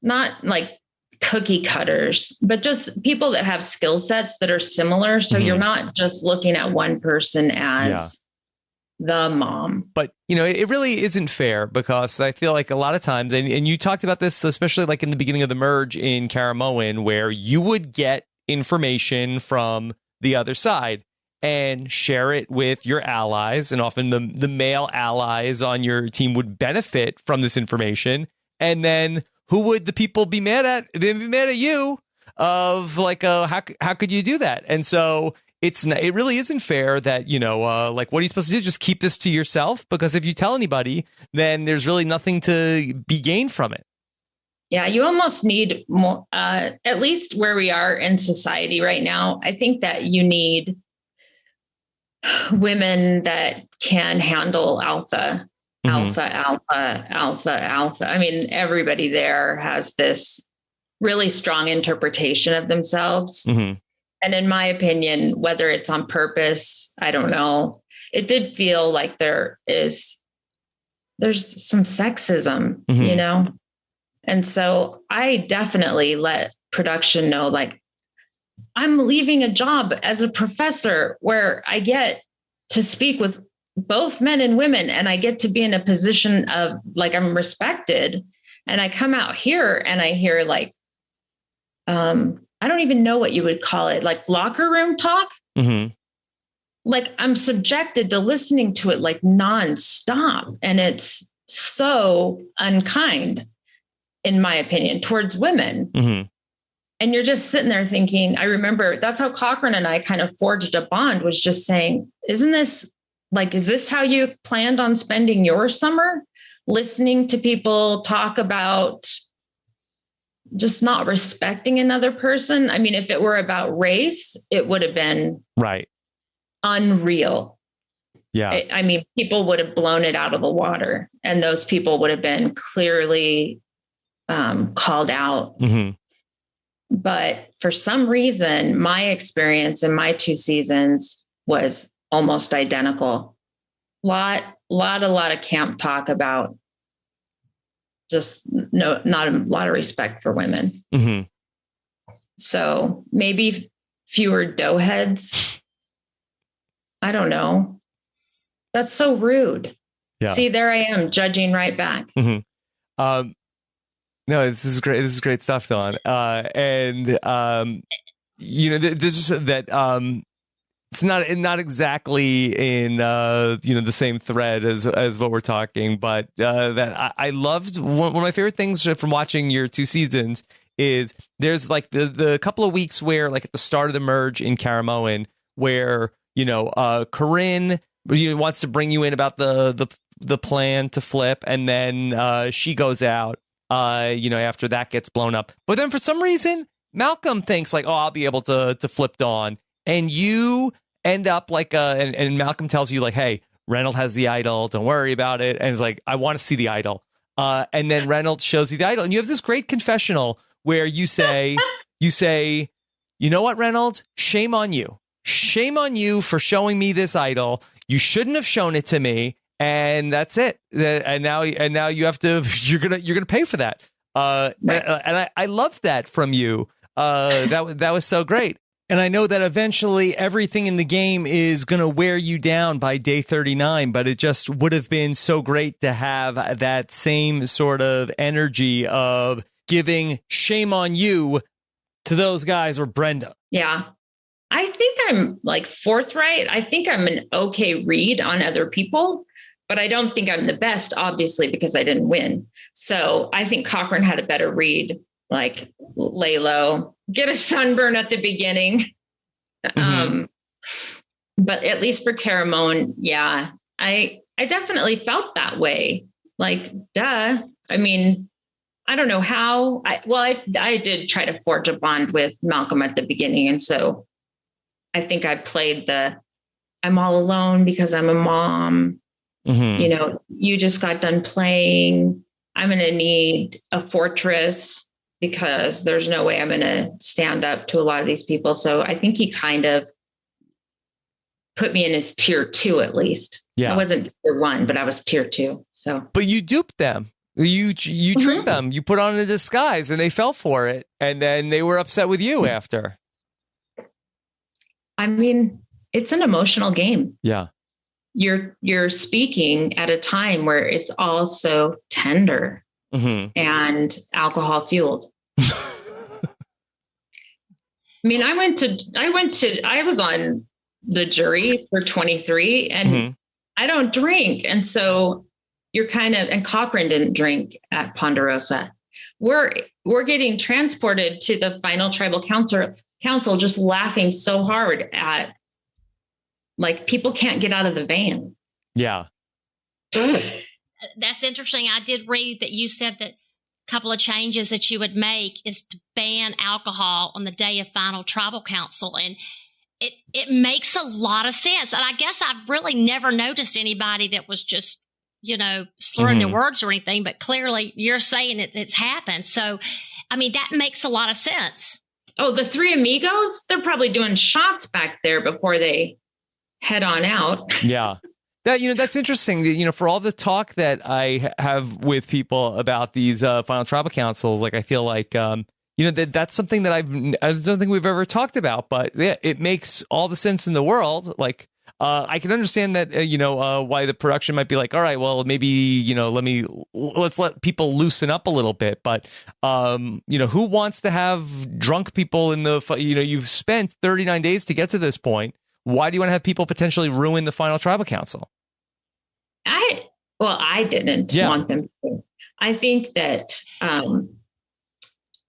not cookie cutters, but just people that have skill sets that are similar. So you're not just looking at one person as the mom. But, it really isn't fair, because I feel like a lot of times, and you talked about this, especially in the beginning of the merge in Caramoan, where you would get information from the other side and share it with your allies. And often the male allies on your team would benefit from this information. And then who would the people be mad at? They'd be mad at you of how could you do that? And so it really isn't fair that, what are you supposed to do? Just keep this to yourself? Because if you tell anybody, then there's really nothing to be gained from it. Yeah, you almost need more, at least where we are in society right now. I think that you need women that can handle alpha. Alpha. I mean, everybody there has this really strong interpretation of themselves. And in my opinion, whether it's on purpose, I don't know. It did feel like there's some sexism, And so I definitely let production know, I'm leaving a job as a professor where I get to speak with both men and women, and I get to be in a position of I'm respected. And I come out here and I hear like, I don't even know what you would call it, like locker room talk. Mm-hmm. Like I'm subjected to listening to it like nonstop. And it's so unkind, in my opinion, towards women. Mm-hmm. And you're just sitting there thinking, I remember that's how Cochran and I kind of forged a bond, was just saying, is this how you planned on spending your summer? Listening to people talk about just not respecting another person. I mean, if it were about race, it would have been right. Unreal. Yeah. I mean, people would have blown it out of the water, and those people would have been clearly called out. Mm-hmm. But for some reason, my experience in my 2 seasons was almost identical. A lot of camp talk about just not a lot of respect for women. Mm-hmm. So maybe fewer dough heads. I don't know. That's so rude. Yeah. See, there I am judging right back. Mm-hmm. No, this is great. This is great stuff, Dawn. This is that. It's not exactly in the same thread as what we're talking, but that I loved. One of my favorite things from watching your 2 seasons is there's like the couple of weeks where, like at the start of the merge in Caramoan, where Corinne wants to bring you in about the plan to flip, and then she goes out after that gets blown up. But then for some reason, Malcolm thinks like, oh, I'll be able to flip Dawn. And you end up like, and Malcolm tells you like, hey, Reynolds has the idol. Don't worry about it. And it's like, I want to see the idol. And then Reynolds shows you the idol. And you have this great confessional where you say, you know what, Reynolds? Shame on you. Shame on you for showing me this idol. You shouldn't have shown it to me. And that's it. And now you have to, you're going to pay for that. And I love that from you. That was so great. And I know that eventually everything in the game is going to wear you down by day 39, but it just would have been so great to have that same sort of energy of giving shame on you to those guys or Brenda. Yeah. I think I'm like forthright. I think I'm an okay read on other people, but I don't think I'm the best, obviously, because I didn't win. So I think Cochran had a better read, like lay low, get a sunburn at the beginning. Mm-hmm. But at least for Caramoan, yeah, I definitely felt that way. Like, duh. I mean, I don't know how. I did try to forge a bond with Malcolm at the beginning. And so I think I played I'm all alone because I'm a mom. Mm-hmm. You just got done playing. I'm going to need a fortress because there's no way I'm going to stand up to a lot of these people. So I think he kind of put me in his tier 2, at least. Yeah. I wasn't tier 1, but I was tier 2. So, but you duped them. You mm-hmm. tricked them. You put on a disguise and they fell for it. And then they were upset with you after. I mean, it's an emotional game. Yeah. You're speaking at a time where it's all so tender. Mm-hmm. And alcohol fueled. I mean, I was on the jury for 23 and mm-hmm. I don't drink. And so you're and Cochran didn't drink at Ponderosa. We're getting transported to the final tribal council just laughing so hard at, like, people can't get out of the van. Yeah. That's interesting. I did read that you said that a couple of changes that you would make is to ban alcohol on the day of final tribal council. And it makes a lot of sense. And I guess I've really never noticed anybody that was just, slurring mm-hmm. their words or anything, but clearly you're saying it's happened. So, I mean, that makes a lot of sense. Oh, the 3 amigos, they're probably doing shots back there before they head on out. Yeah. That's interesting. For all the talk that I have with people about these final tribal councils, like I feel like that's something that I don't think we've ever talked about. But yeah, it makes all the sense in the world. Like I can understand that, why the production might be like, all right, well, maybe, let's let people loosen up a little bit. But, who wants to have drunk people in the, you've spent 39 days to get to this point. Why do you want to have people potentially ruin the final tribal council? I didn't want them to. I think that,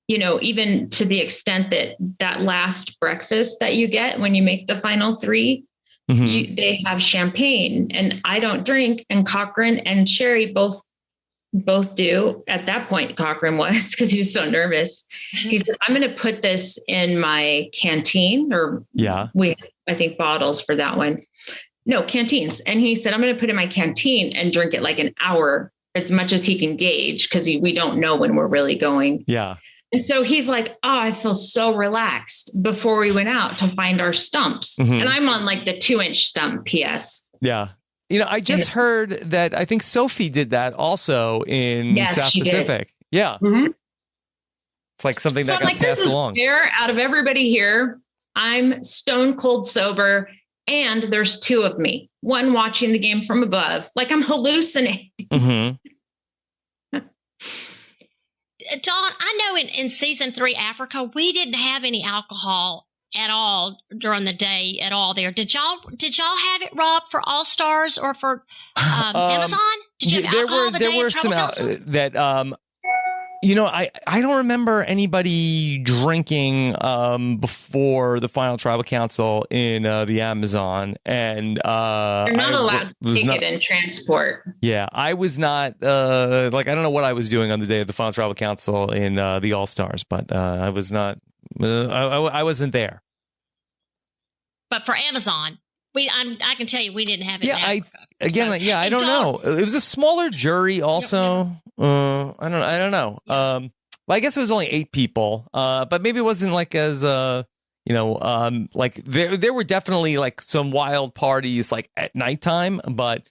even to the extent that last breakfast that you get when you make the final three, they have champagne, and I don't drink, and Cochran and Sherry both do. At that point, Cochran was, because he was so nervous. He said, I'm going to put this in my canteen, I think bottles for that one. No, canteens. And he said, I'm going to put it in my canteen and drink it like an hour, as much as he can gauge, because we don't know when we're really going. Yeah. And so he's like, I feel so relaxed before we went out to find our stumps. And I'm on like the 2-inch stump PS. Yeah. I just heard that I think Sophie did that also in South Pacific. Did. Yeah. It's like something that got passed along. Fair. Out of everybody here, I'm stone cold sober. And there's 2 of me, one watching the game from above, like I'm hallucinating. Dawn, I know in season 3 Africa, we didn't have any alcohol at all during the day at all there. Did y'all have it, Rob, for All Stars or for Amazon? Did you have alcohol the day of Tribal Council? That I don't remember anybody drinking before the final tribal council in the Amazon, and you're not allowed to take it in transport. Yeah, I was not I don't know what I was doing on the day of the final tribal council in the All Stars, but I was not. I wasn't there. But for Amazon, I can tell you we didn't have it. I don't know. It was a smaller jury also. I don't know. Well, I guess it was only 8 people. But maybe it wasn't like as like there were definitely like some wild parties like at nighttime, but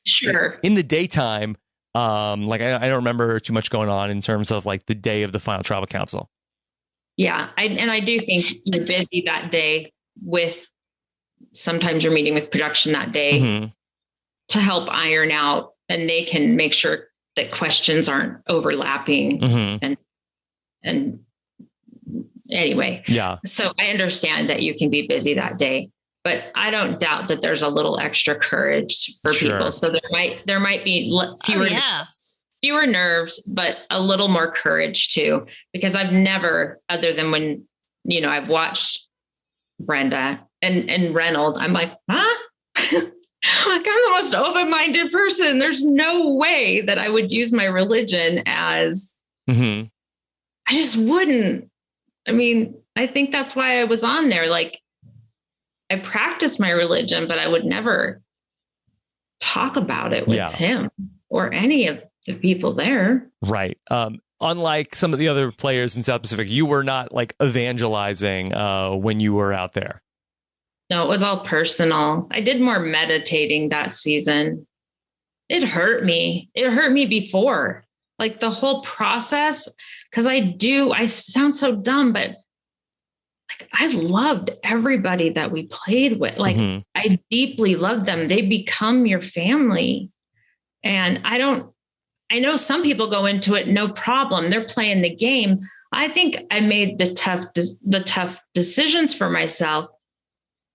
in the daytime, I don't remember too much going on in terms of like the day of the final tribal council. Yeah, I do think you're busy that day with. Sometimes you're meeting with production that day to help iron out, and they can make sure that questions aren't overlapping. And anyway, so I understand that you can be busy that day, but I don't doubt that there's a little extra courage for people. So there might be fewer nerves, but a little more courage too, because I've never, other than when, I've watched Brenda and Reynolds, I'm like, huh? Like, I'm the most open-minded person. There's no way that I would use my religion as, I just wouldn't. I mean, I think that's why I was on there. Like, I practiced my religion, but I would never talk about it with him or any of the people there. Right. Unlike some of the other players in South Pacific, you were not like evangelizing when you were out there. No, it was all personal. I did more meditating that season. It hurt me. It hurt me before. Like the whole process, because I sound so dumb, but like I loved everybody that we played with. Like I deeply loved them. They become your family. And I know some people go into it, no problem. They're playing the game. I think I made the tough decisions for myself.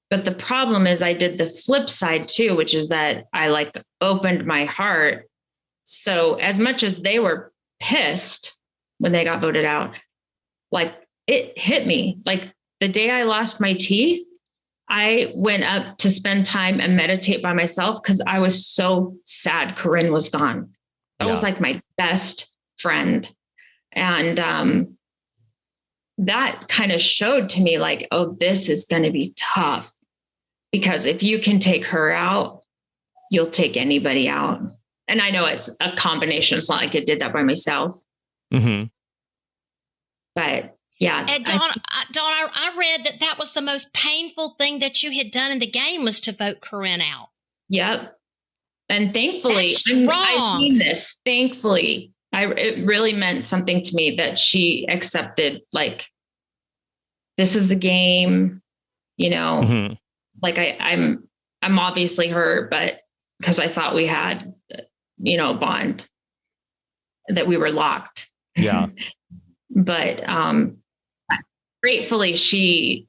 But the problem is I did the flip side too, which is that I like opened my heart. So as much as they were pissed when they got voted out, like it hit me. Like the day I lost my teeth, I went up to spend time and meditate by myself because I was so sad Corinne was gone. That was like my best friend. And that kind of showed to me like, oh, this is going to be tough. Because if you can take her out, you'll take anybody out. And I know it's a combination. It's not like I did that by myself. But yeah. And Dawn, I read that was the most painful thing that you had done in the game was to vote Corinne out. Yep. And thankfully, I mean this, thankfully, it really meant something to me that she accepted, like, this is the game, like I I'm obviously hurt, but because I thought we had, a bond, that we were locked. Yeah. But gratefully, she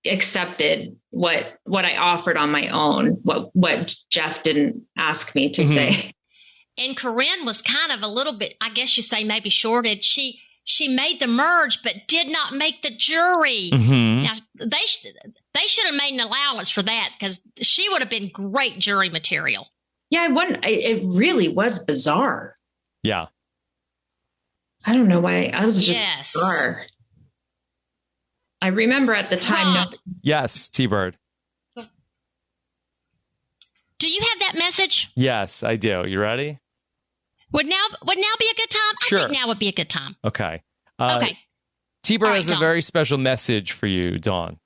accepted what I offered on my own, what Jeff didn't ask me to say. And Corinne was kind of a little bit, I guess you say, maybe shorted. She made the merge, but did not make the jury. Now they should have made an allowance for that, because she would have been great jury material. Yeah, it really was bizarre. Yeah. I don't know why. I was just bizarre. I remember at the time. Rob, yes, T-Bird. Do you have that message? Yes, I do. You ready? Would now be a good time? Sure. I think now would be a good time. Okay. Okay. T-Bird has Dawn. a very special message for you, Dawn.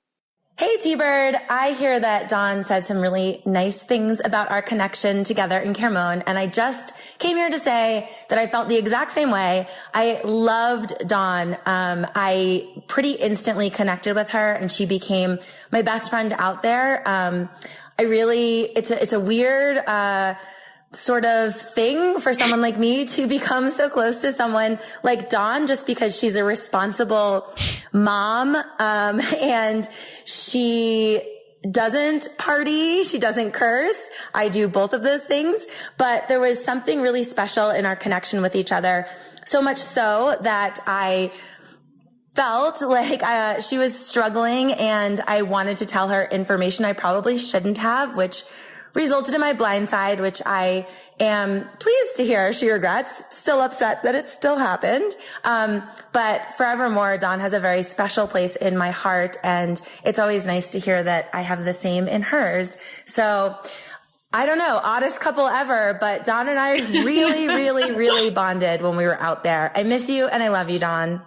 Hey, T-Bird. I hear that Dawn said some really nice things about our connection together in Caramoan, and I just came here to say that I felt the exact same way. I loved Dawn. I pretty instantly connected with her, and she became my best friend out there. It's a weird, sort of thing for someone like me to become so close to someone like Dawn, just because she's a responsible mom. And she doesn't party. She doesn't curse. I do both of those things, but there was something really special in our connection with each other. So much so that I felt like she was struggling, and I wanted to tell her information I probably shouldn't have, which resulted in my blind side, which I am pleased to hear she regrets. Still upset that it still happened. But forevermore, Dawn has a very special place in my heart, and it's always nice to hear that I have the same in hers. So I don't know, oddest couple ever, but Dawn and I really, really, really bonded when we were out there. I miss you and I love you, Dawn.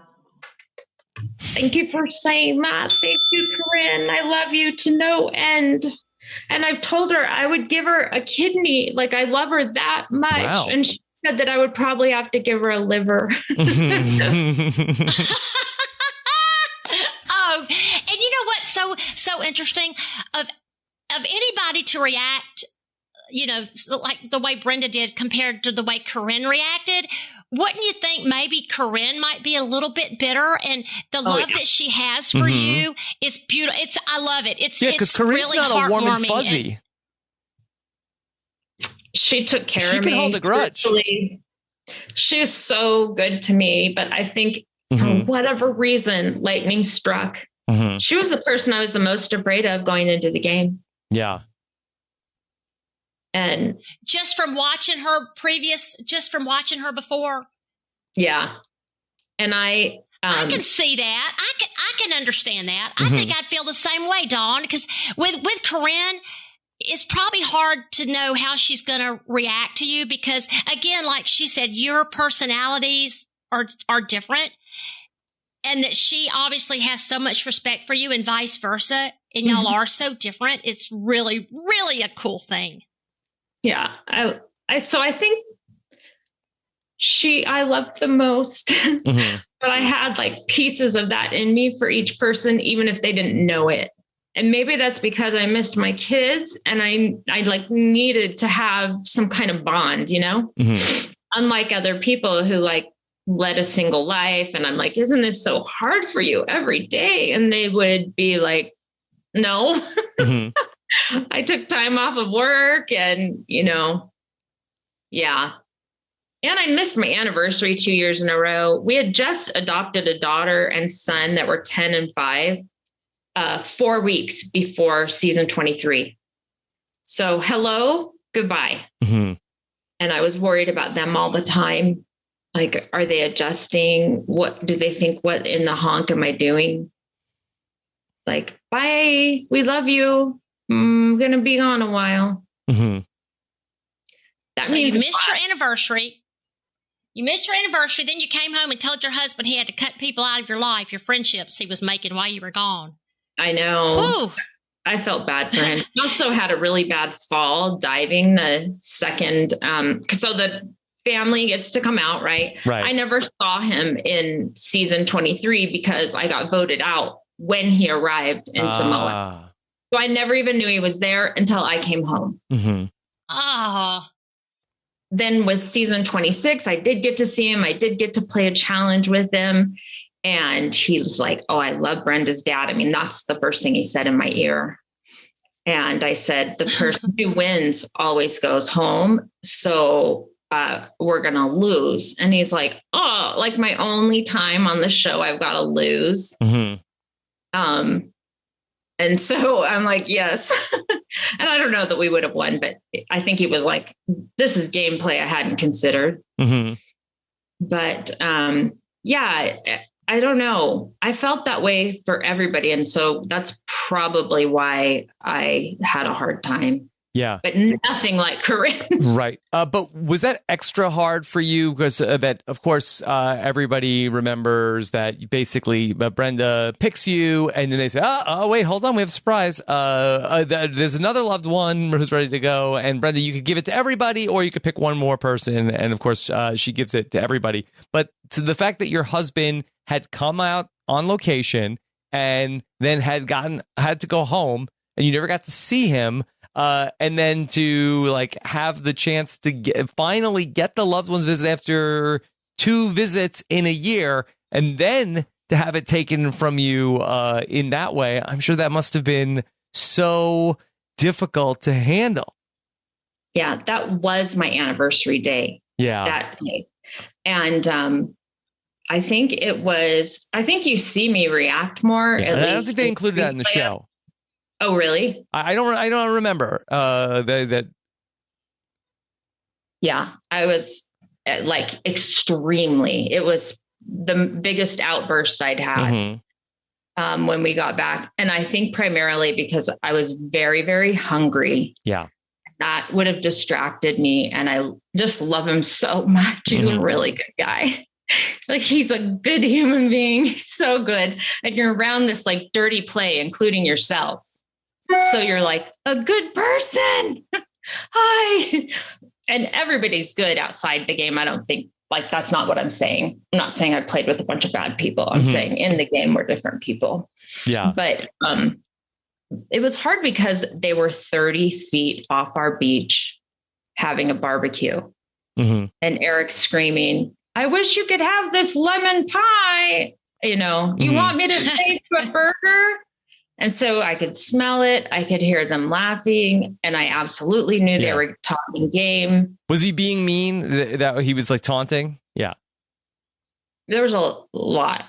Thank you for saying that. Thank you, Corinne. I love you to no end. And I've told her I would give her a kidney. Like, I love her that much. Wow. And she said that I would probably have to give her a liver. Oh, and you know what's so interesting? Of anybody to react, like the way Brenda did compared to the way Corinne reacted, wouldn't you think maybe Corinne might be a little bit bitter? And the love that she has for you is beautiful. I love it. It's because Corinne's really not a warm and heartwarming fuzzy. She took care of me. She can hold a grudge. She's so good to me, but I think for whatever reason, lightning struck. She was the person I was the most afraid of going into the game. Yeah. And just from watching her before. Yeah. And I can see that. I can understand that. I think I'd feel the same way, Dawn, because with Corinne, it's probably hard to know how she's going to react to you, because again, like she said, your personalities are different, and that she obviously has so much respect for you and vice versa. And y'all are so different. It's really, really a cool thing. Yeah. So I think I loved the most, but I had like pieces of that in me for each person, even if they didn't know it. And maybe that's because I missed my kids, and I like needed to have some kind of bond, unlike other people who like led a single life. And I'm like, isn't this so hard for you every day? And they would be like, no. I took time off of work, and, yeah. And I missed my anniversary 2 years in a row. We had just adopted a daughter and son that were 10 and 5, 4 weeks before season 23. So hello, goodbye. And I was worried about them all the time. Like, are they adjusting? What do they think? What in the honk am I doing? Like, bye. We love you. I'm going to be gone a while. So you missed your anniversary. Then you came home and told your husband he had to cut people out of your life, your friendships he was making while you were gone. I know. Whew. I felt bad for him. He also had a really bad fall diving the second. So the family gets to come out, right? I never saw him in season 23 because I got voted out when he arrived in Samoa. So I never even knew he was there until I came home. Mm-hmm. Oh. Then with season 26, I did get to see him. I did get to play a challenge with him. And he was like, oh, I love Brenda's dad. I mean, that's the first thing he said in my ear. And I said, the person who wins always goes home. So we're going to lose. And he's like, oh, like my only time on the show, I've got to lose. Mm-hmm. And so I'm like, yes. And I don't know that we would have won, but I think he was like, this is gameplay I hadn't considered. Mm-hmm. But yeah, I don't know. I felt that way for everybody. And so that's probably why I had a hard time. Yeah. But nothing like Corinne. Right. But was that extra hard for you? Because that, of course, everybody remembers that basically Brenda picks you and then they say, oh, wait, hold on. We have a surprise. There's another loved one who's ready to go. And Brenda, you could give it to everybody or you could pick one more person. And of course, she gives it to everybody. But to the fact that your husband had come out on location and then had to go home and you never got to see him. And then to like have the chance to finally get the loved ones visit after 2 visits in a year, and then to have it taken from you in that way, I'm sure that must have been so difficult to handle. Yeah, that was my anniversary day. Yeah, that day, and I think you see me react more. Yeah, at least I don't think they included that in the show. Oh, really? I don't remember that. Yeah, I was like extremely. It was the biggest outburst I'd had when we got back, and I think primarily because I was very, very hungry. Yeah, that would have distracted me, and I just love him so much. He's a really good guy. Like he's a good human being. He's so good, and you're around this like dirty play, including yourself. So you're like a good person. Hi. And everybody's good outside the game. I don't think like that's not what I'm saying. I'm not saying I played with a bunch of bad people. I'm saying in the game we're different people. Yeah. But it was hard because they were 30 feet off our beach having a barbecue. And Eric's screaming, I wish you could have this lemon pie. You know, you want me to say to a burger? And so I could smell it. I could hear them laughing. And I absolutely knew they were talking game. Was he being mean? That he was like taunting? Yeah. There was a lot.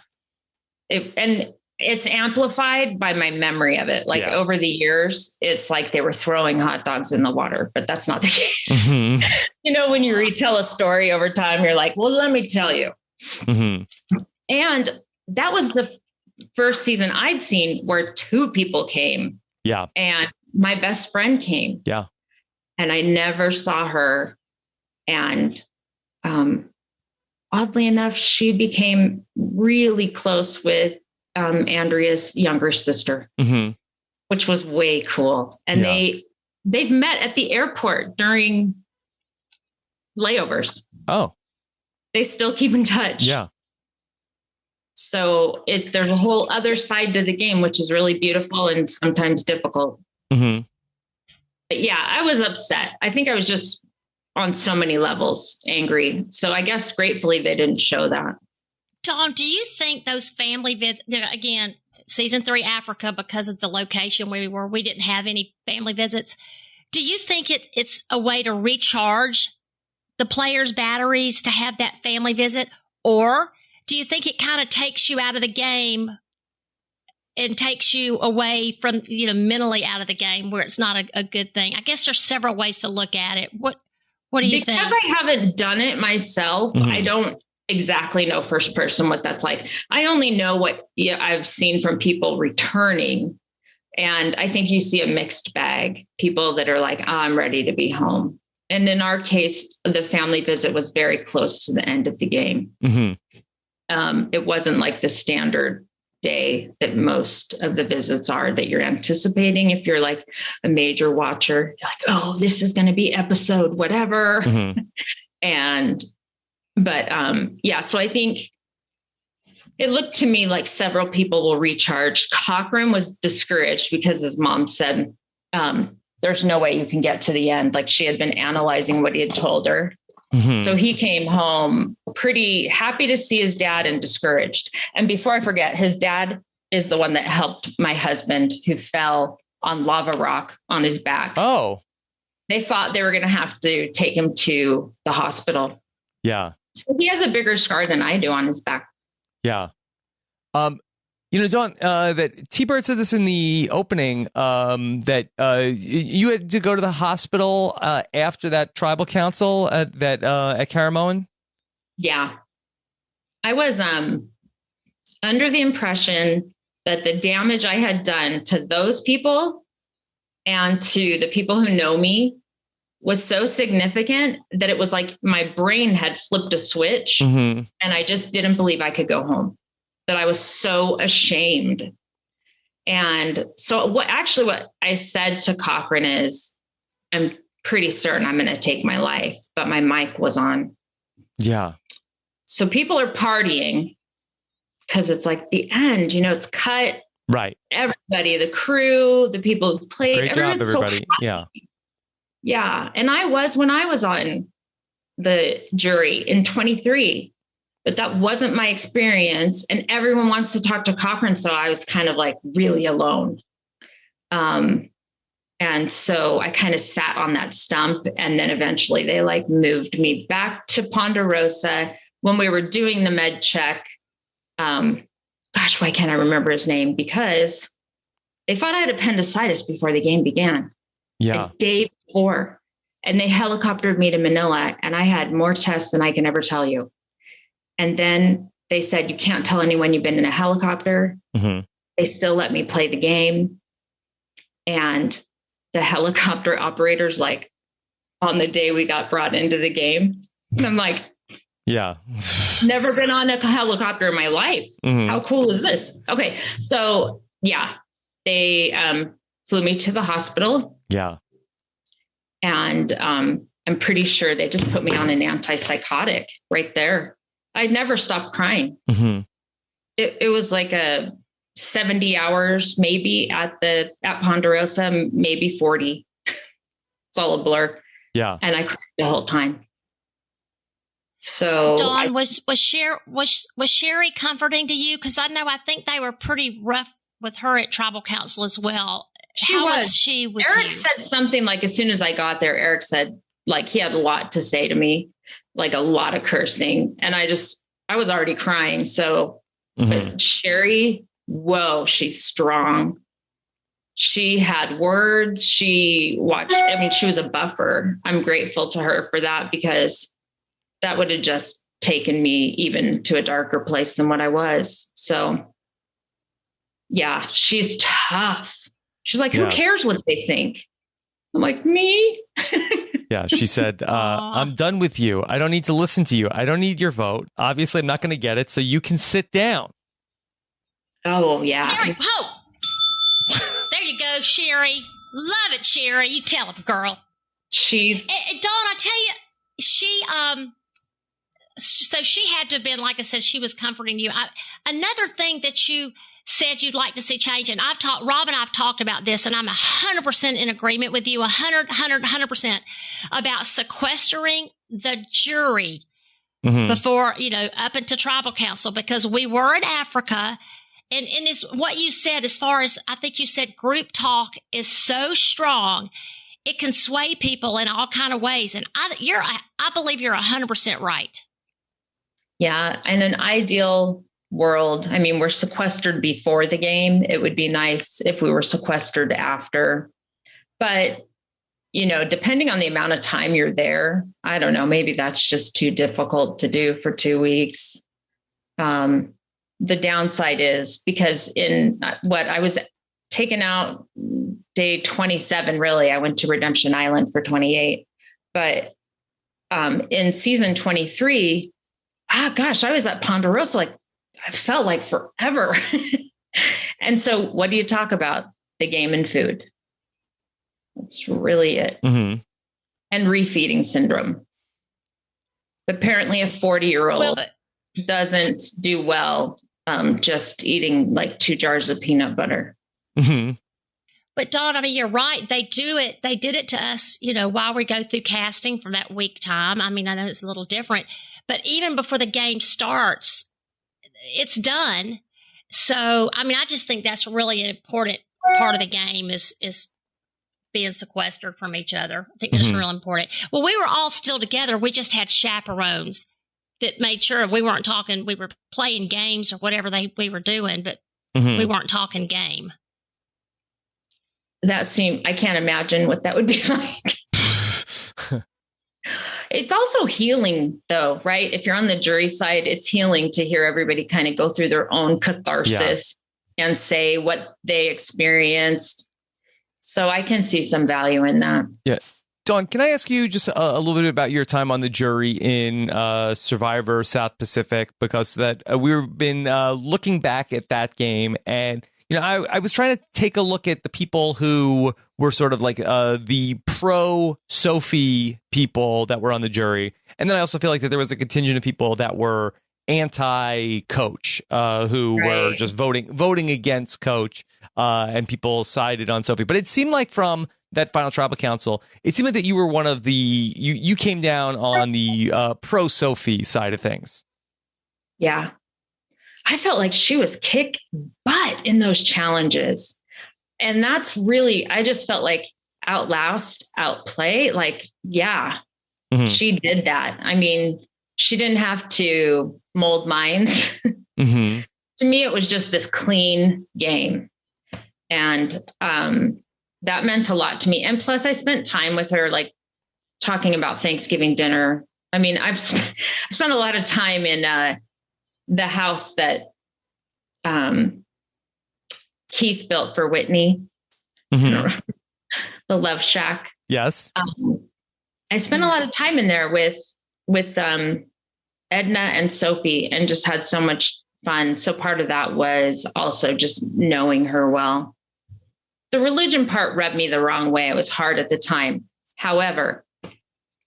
And it's amplified by my memory of it. Like over the years, it's like they were throwing hot dogs in the water, but that's not the case. You know, when you retell a story over time, you're like, well, let me tell you. And that was the first season I'd seen where 2 people came. Yeah. And my best friend came. Yeah. And I never saw her. And oddly enough, she became really close with Andrea's younger sister, which was way cool. And they've met at the airport during layovers. Oh. They still keep in touch. Yeah. So there's a whole other side to the game, which is really beautiful and sometimes difficult. But yeah, I was upset. I think I was just on so many levels angry. So I guess gratefully they didn't show that. Dawn, do you think those family visits, again, season 3 Africa, because of the location where we were, we didn't have any family visits. Do you think it's a way to recharge the players' batteries to have that family visit? Or do you think it kind of takes you out of the game and takes you away from, mentally out of the game where it's not a good thing? I guess there's several ways to look at it. What do you think? Because I haven't done it myself, I don't exactly know first person what that's like. I only know what I've seen from people returning. And I think you see a mixed bag, people that are like, I'm ready to be home. And in our case, the family visit was very close to the end of the game. It wasn't like the standard day that most of the visits are that you're anticipating. If you're like a major watcher, you're like, oh, this is going to be episode whatever. So I think it looked to me like several people will recharge. Cochran was discouraged because his mom said, there's no way you can get to the end. Like she had been analyzing what he had told her. Mm-hmm. So he came home pretty happy to see his dad and discouraged. And before I forget, his dad is the one that helped my husband who fell on lava rock on his back. Oh. They thought they were going to have to take him to the hospital. Yeah. So he has a bigger scar than I do on his back. Yeah. Dawn, that T-Bird said this in the opening, that you had to go to the hospital after that tribal council at Caramoan? Yeah. I was under the impression that the damage I had done to those people and to the people who know me was so significant that it was like my brain had flipped a switch, mm-hmm. and I just didn't believe I could go home. That I was so ashamed. And so what I said to Cochran is, I'm pretty certain I'm going to take my life, but my mic was on. Yeah. So people are partying because it's like the end, it's cut. Right. Everybody, the crew, the people who played. Great job, everybody. So yeah. Yeah. And I was when I was on the jury in 23. But that wasn't my experience. And everyone wants to talk to Cochran. So I was kind of like really alone. And so I kind of sat on that stump. And then eventually they like moved me back to Ponderosa when we were doing the med check. Why can't I remember his name? Because they thought I had appendicitis before the game began. Yeah. The day before. And they helicoptered me to Manila. And I had more tests than I can ever tell you. And then they said, you can't tell anyone you've been in a helicopter. Mm-hmm. They still let me play the game. And the helicopter operators, like on the day we got brought into the game, and I'm like, yeah, never been on a helicopter in my life. Mm-hmm. How cool is this? Okay. So yeah, they flew me to the hospital. Yeah. And I'm pretty sure they just put me on an antipsychotic right there. I never stopped crying. Mm-hmm. It was like a 70 hours, maybe at Ponderosa, maybe 40. It's all a blur. Yeah. And I cried the whole time. So Dawn, was Sherry comforting to you? Because I think they were pretty rough with her at tribal council as well. How was she with Eric you? said something like, as soon as I got there, Eric said, like, he had a lot to say to me. Like a lot of cursing. And I was already crying. So mm-hmm. Sherry, whoa, she's strong. She had words. She was a buffer. I'm grateful to her for that because that would have just taken me even to a darker place than what I was. So yeah, she's tough. She's like, who cares what they think? I'm like, me? Yeah, she said, I'm done with you. I don't need to listen to you. I don't need your vote. Obviously, I'm not going to get it, so you can sit down. Oh, yeah. Sherry, there you go, Sherry. Love it, Sherry. You tell him, girl. Dawn, I tell you, so she had to have been, like I said, she was comforting you. Another thing that you said you'd like to see change, and Rob and I've talked about this, and I'm 100% in agreement with you, 100% about sequestering the jury mm-hmm. before, up into tribal council, because we were in Africa, and it's what you said, as far as, I think you said group talk is so strong, it can sway people in all kind of ways, and I believe you're 100% right. Yeah, in an ideal world, we're sequestered before the game. It would be nice if we were sequestered after. But, depending on the amount of time you're there, I don't know, maybe that's just too difficult to do for 2 weeks. The downside is because I was taken out day 27, really, I went to Redemption Island for 28. But in season 23, I was at Ponderosa, like, I felt like forever. And so what do you talk about? The game and food. That's really it. Mm-hmm. And refeeding syndrome. Apparently a 40-year-old doesn't do well just eating like 2 jars of peanut butter. Mm-hmm. But Dawn, I mean, you're right. They do it. They did it to us, while we go through casting for that week time. I mean, I know it's a little different, but even before the game starts, it's done. So, I mean, I just think that's really an important part of the game is being sequestered from each other. I think that's real important. Well, we were all still together. We just had chaperones that made sure we weren't talking. We were playing games or whatever we were doing, but we weren't talking game. I can't imagine what that would be like. It's also healing though, right? If you're on the jury side, it's healing to hear everybody kind of go through their own catharsis and say what they experienced. So I can see some value in that. Yeah. Dawn, can I ask you just a little bit about your time on the jury in Survivor South Pacific? Because we've been looking back at that game, and I was trying to take a look at the people who were sort of like the pro-Sophie people that were on the jury. And then I also feel like that there was a contingent of people that were anti-Coach, who were just voting against Coach, and people sided on Sophie. But it seemed like from that final tribal council, it seemed like that you were one of you came down on the pro-Sophie side of things. Yeah. I felt like she was kick butt in those challenges. And that's really, I just felt like outplay. Like, she did that. I mean, she didn't have to mold minds. To me, it was just this clean game. And that meant a lot to me. And plus, I spent time with her, like talking about Thanksgiving dinner. I mean, I've spent a lot of time in the house that Keith built for Whitney, the Love Shack. Yes. I spent a lot of time in there with Edna and Sophie, and just had so much fun. So part of that was also just knowing her well. The religion part rubbed me the wrong way. It was hard at the time. However,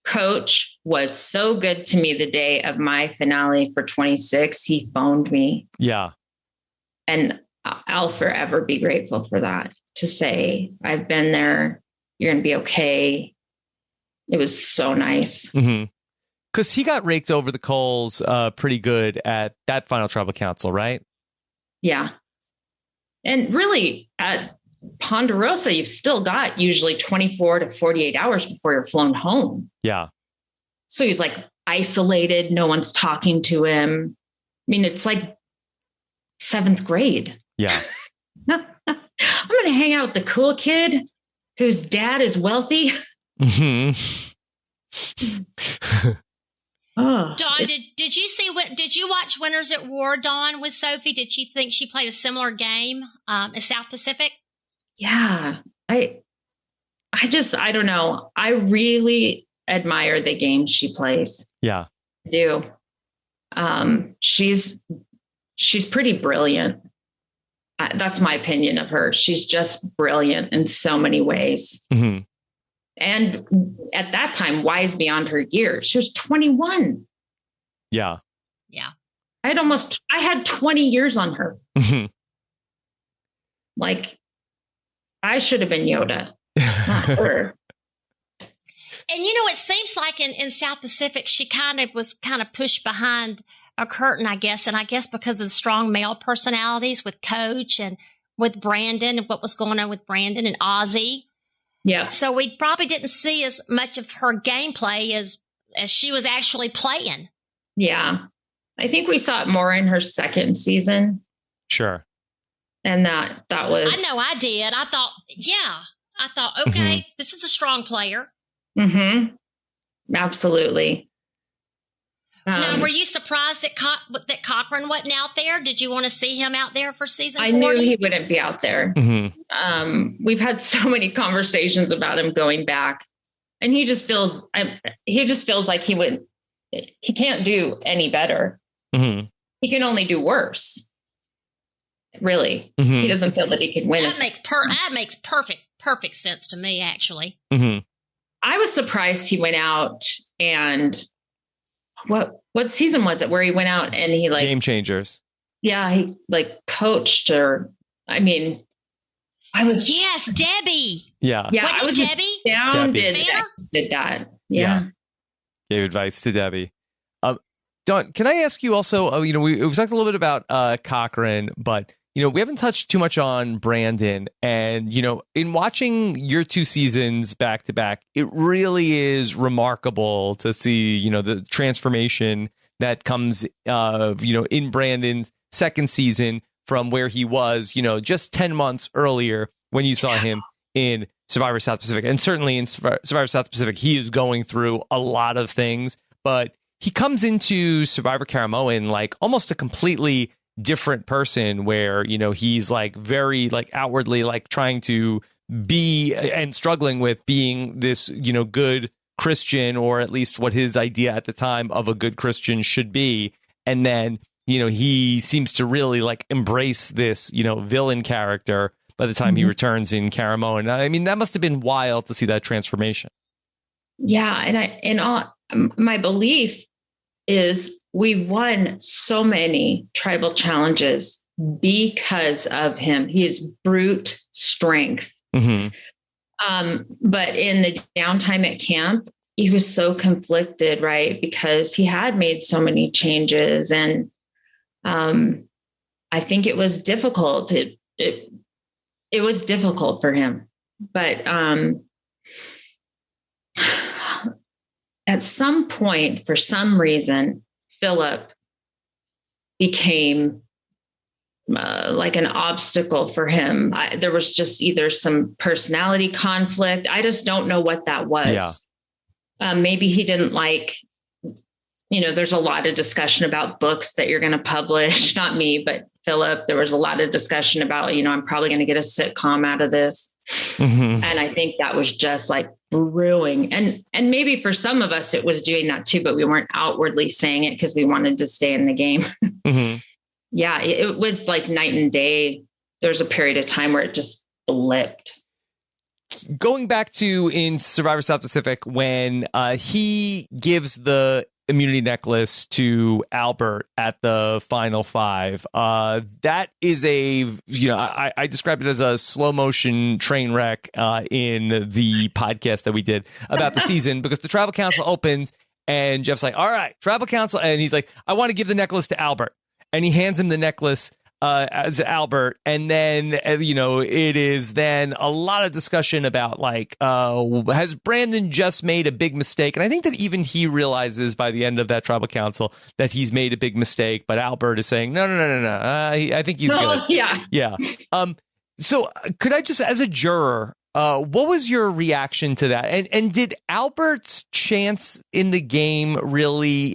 Coach was so good to me the day of my finale for 26. He phoned me. Yeah. And I'll forever be grateful for that, to say, I've been there. You're going to be okay. It was so nice. Because he got raked over the coals pretty good at that final tribal council, right? Yeah. And really, at Ponderosa, you've still got usually 24 to 48 hours before you're flown home. Yeah. So he's like isolated. No one's talking to him. I mean, it's like 7th grade. Yeah. I'm going to hang out with the cool kid whose dad is wealthy. Dawn, did you see did you watch Winners at War, Dawn, with Sophie? Did you think she played a similar game as South Pacific? Yeah. I don't know. I really admire the game she plays. Yeah. I do. She's pretty brilliant. That's my opinion of her. She's just brilliant in so many ways. And at that time, wise beyond her years. She was 21. Yeah. Yeah. I had 20 years on her. Like, I should have been Yoda, not her. And it seems like in South Pacific, she was pushed behind a curtain, I guess. And I guess because of the strong male personalities with Coach and with Brandon and what was going on with Brandon and Ozzy. Yeah. So we probably didn't see as much of her gameplay as she was actually playing. Yeah. I think we saw it more in her second season. Sure. And that was... I know I did. I thought, okay, this is a strong player. Absolutely. Now, were you surprised that Cochran wasn't out there? Did you want to see him out there for season 40? I knew he wouldn't be out there. We've had so many conversations about him going back, and he just feels like he can't do any better. He can only do worse. Really. He doesn't feel that he could win. That makes perfect sense to me, actually. I was surprised he went out, and what season was it where he went out and he Game Changers. yeah, he like coached her. I mean, I was. Yes, Debbie. Yeah. Yeah, Wasn't I was Debbie? astounded Debbie? that he did that. Yeah. Gave advice to Debbie. Dawn, can I ask you also, we've talked a little bit about Cochran, but, we haven't touched too much on Brandon. And, in watching your 2 seasons back to back, it really is remarkable to see, the transformation that comes, in Brandon's second season from where he was, just 10 months earlier when you saw him in Survivor South Pacific. And certainly in Survivor South Pacific, he is going through a lot of things, but he comes into Survivor Caramoan like almost a completely different person where, he's like very like outwardly like trying to be and struggling with being this, good Christian, or at least what his idea at the time of a good Christian should be. And then, he seems to really like embrace this, villain character by the time he returns in Caramoan. I mean, that must have been wild to see that transformation. Yeah. My belief is we won so many tribal challenges because of him, his brute strength. Mm-hmm. But in the downtime at camp, he was so conflicted, right? Because he had made so many changes, and I think it was difficult. It was difficult for him, but at some point, for some reason, Philip became like an obstacle for him. There was just either some personality conflict. I just don't know what that was. Yeah. Maybe he didn't like, there's a lot of discussion about books that you're going to publish. Not me, but Philip. There was a lot of discussion about, I'm probably going to get a sitcom out of this. Mm-hmm. And I think that was just like brewing. And maybe for some of us, it was doing that too, but we weren't outwardly saying it because we wanted to stay in the game. Mm-hmm. Yeah, it was like night and day. There's a period of time where it just flipped. Going back to in Survivor South Pacific, when he gives the immunity necklace to Albert at the final 5, that is I described it as a slow motion train wreck in the podcast that we did about the season, because the tribal council opens and Jeff's like, all right, tribal council. And he's like, I want to give the necklace to Albert. And he hands him the necklace as Albert. And then, it is then a lot of discussion about like, has Brandon just made a big mistake? And I think that even he realizes by the end of that tribal council that he's made a big mistake. But Albert is saying, no. I think he's good. Yeah. Yeah. So could I just, as a juror, what was your reaction to that? And did Albert's chance in the game really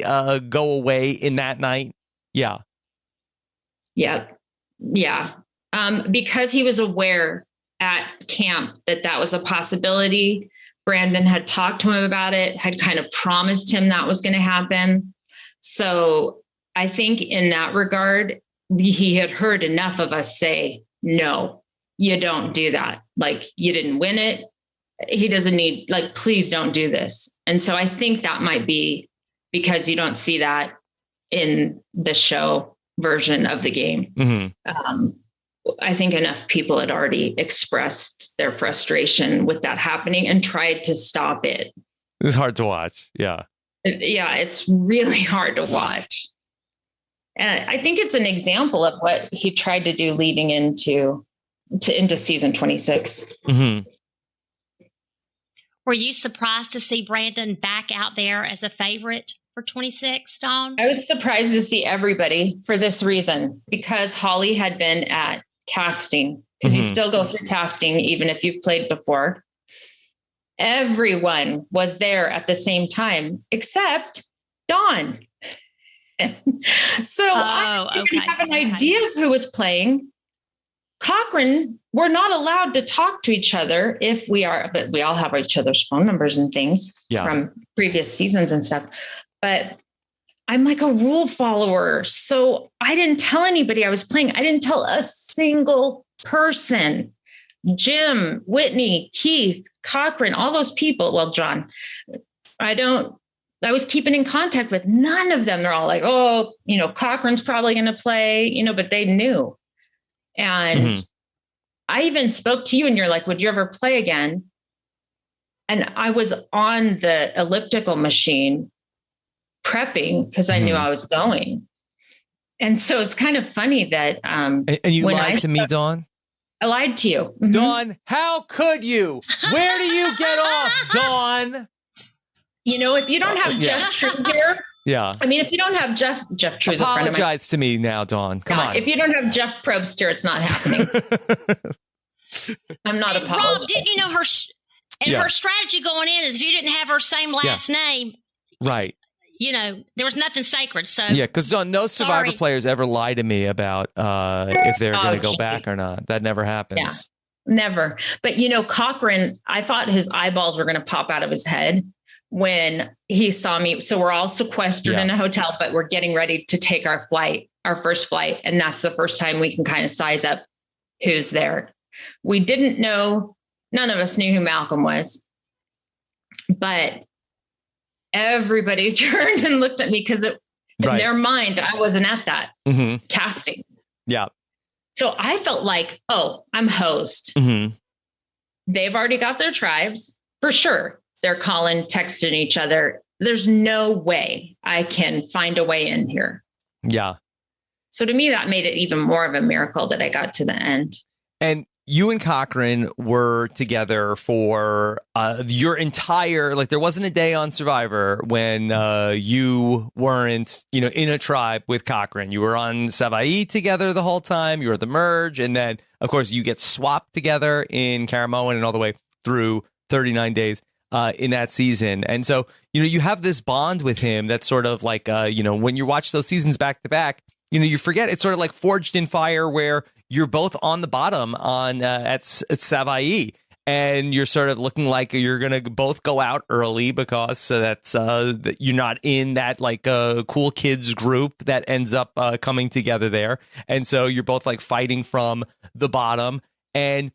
go away in that night? Yeah. Yeah. Because he was aware at camp that was a possibility. Brandon had talked to him about it, had kind of promised him that was going to happen. So I think in that regard, he had heard enough of us say, no, you don't do that. Like, you didn't win it. He doesn't need, like, please don't do this. And so I think that might be because you don't see that in the show version of the game. Mm-hmm. I think enough people had already expressed their frustration with that happening and tried to stop it. It's hard to watch. Yeah. It's really hard to watch. And I think it's an example of what he tried to do leading into season 26. Mm-hmm. Were you surprised to see Brandon back out there as a favorite for 26, Dawn? I was surprised to see everybody for this reason, because Holly had been at casting, because you still go through casting even if you've played before. Everyone was there at the same time except Dawn. So I didn't have an idea of who was playing. Cochran, we're not allowed to talk to each other but we all have each other's phone numbers and things from previous seasons and stuff. But I'm like a rule follower. So I didn't tell anybody I was playing. I didn't tell a single person. Jim, Whitney, Keith, Cochran, all those people. Well, John, I don't I was keeping in contact with none of them. They're all like, oh, Cochran's probably going to play, but they knew. And I even spoke to you and you're like, would you ever play again? And I was on the elliptical machine prepping because I knew I was going. And so it's kind of funny that. And you lied to me, Dawn? I lied to you. Dawn, how could you? Where do you get off, Dawn? If you don't have Jeff True here. Yeah. I mean, if you don't have Jeff True, apologize to me now, Dawn. Come on. If you don't have Jeff Probst here, it's not happening. I'm not apologizing. Rob, didn't you know her? Her strategy going in is if you didn't have her same last name, right? There was nothing sacred. So because no Survivor players ever lie to me about if they're going to go back or not. That never happens. Yeah, never. But Cochran, I thought his eyeballs were going to pop out of his head when he saw me. So we're all sequestered in a hotel, but we're getting ready to take our first flight. And that's the first time we can kind of size up who's there. We didn't know, none of us knew who Malcolm was, but everybody turned and looked at me because in their mind, I wasn't at that casting. Yeah. So I felt like, oh, I'm host. They've already got their tribes for sure. They're calling, texting each other. There's no way I can find a way in here. Yeah. So to me, that made it even more of a miracle that I got to the end. And you and Cochran were together for your entire, there wasn't a day on Survivor when you weren't, in a tribe with Cochran. You were on Savaii together the whole time. You were at the merge. And then, of course, you get swapped together in Caramoan and all the way through 39 days. In that season. And so, you have this bond with him that's sort of like, when you watch those seasons back to back, you forget it's sort of like Forged in Fire where you're both on the bottom at Savaii and you're sort of looking like you're going to both go out early because that's you're not in that cool kids group that ends up coming together there. And so you're both fighting from the bottom. And,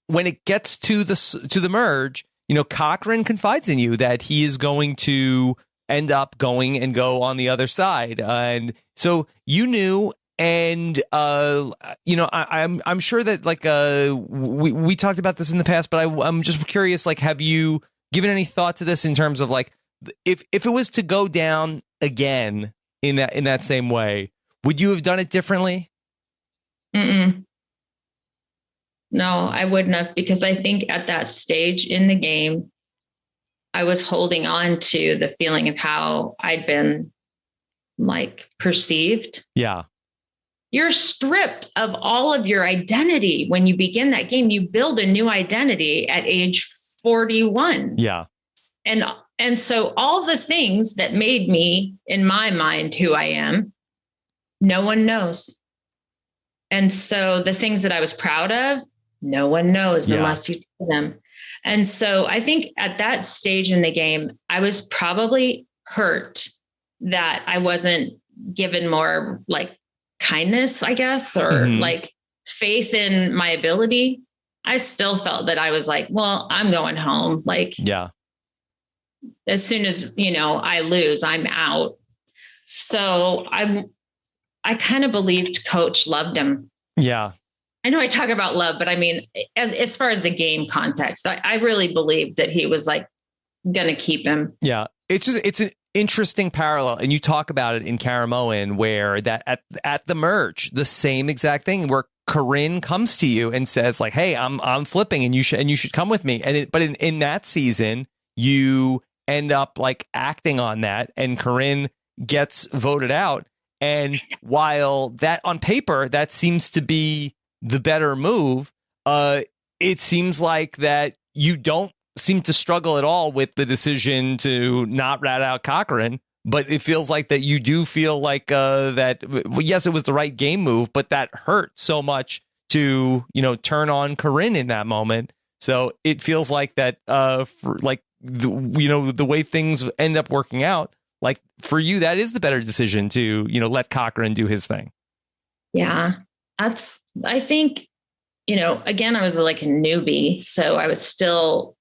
when it gets to the merge, Cochran confides in you that he is going to end up going and go on the other side. And so you knew, and, I'm sure that we talked about this in the past, but I'm just curious, have you given any thought to this in terms of if it was to go down again in that same way, would you have done it differently? No, I wouldn't have, because I think at that stage in the game, I was holding on to the feeling of how I'd been perceived. Yeah. You're stripped of all of your identity. When you begin that game, you build a new identity at age 41. Yeah. And so all the things that made me, in my mind, who I am, no one knows. And so the things that I was proud of, no one knows unless you tell them. And so I think at that stage in the game, I was probably hurt that I wasn't given more kindness, I guess, or faith in my ability. I still felt that I was well, I'm going home. As soon as, I lose, I'm out. So I kind of believed Coach loved him. Yeah. I know I talk about love, but I mean, as far as the game context, I really believed that he was going to keep him. Yeah. It's an interesting parallel. And you talk about it in Caramoan where that at the merge, the same exact thing where Corinne comes to you and says hey, I'm flipping and you should come with me. But in that season, you end up acting on that and Corinne gets voted out. And while that on paper, that seems to be the better move, it seems like that you don't seem to struggle at all with the decision to not rat out Cochran, but it feels like that you do feel that, yes, it was the right game move, but that hurt so much to, turn on Corinne in that moment. So it feels like that, for the way things end up working out, for you, that is the better decision to, let Cochran do his thing. Yeah, I think, again, I was a newbie, so I was still,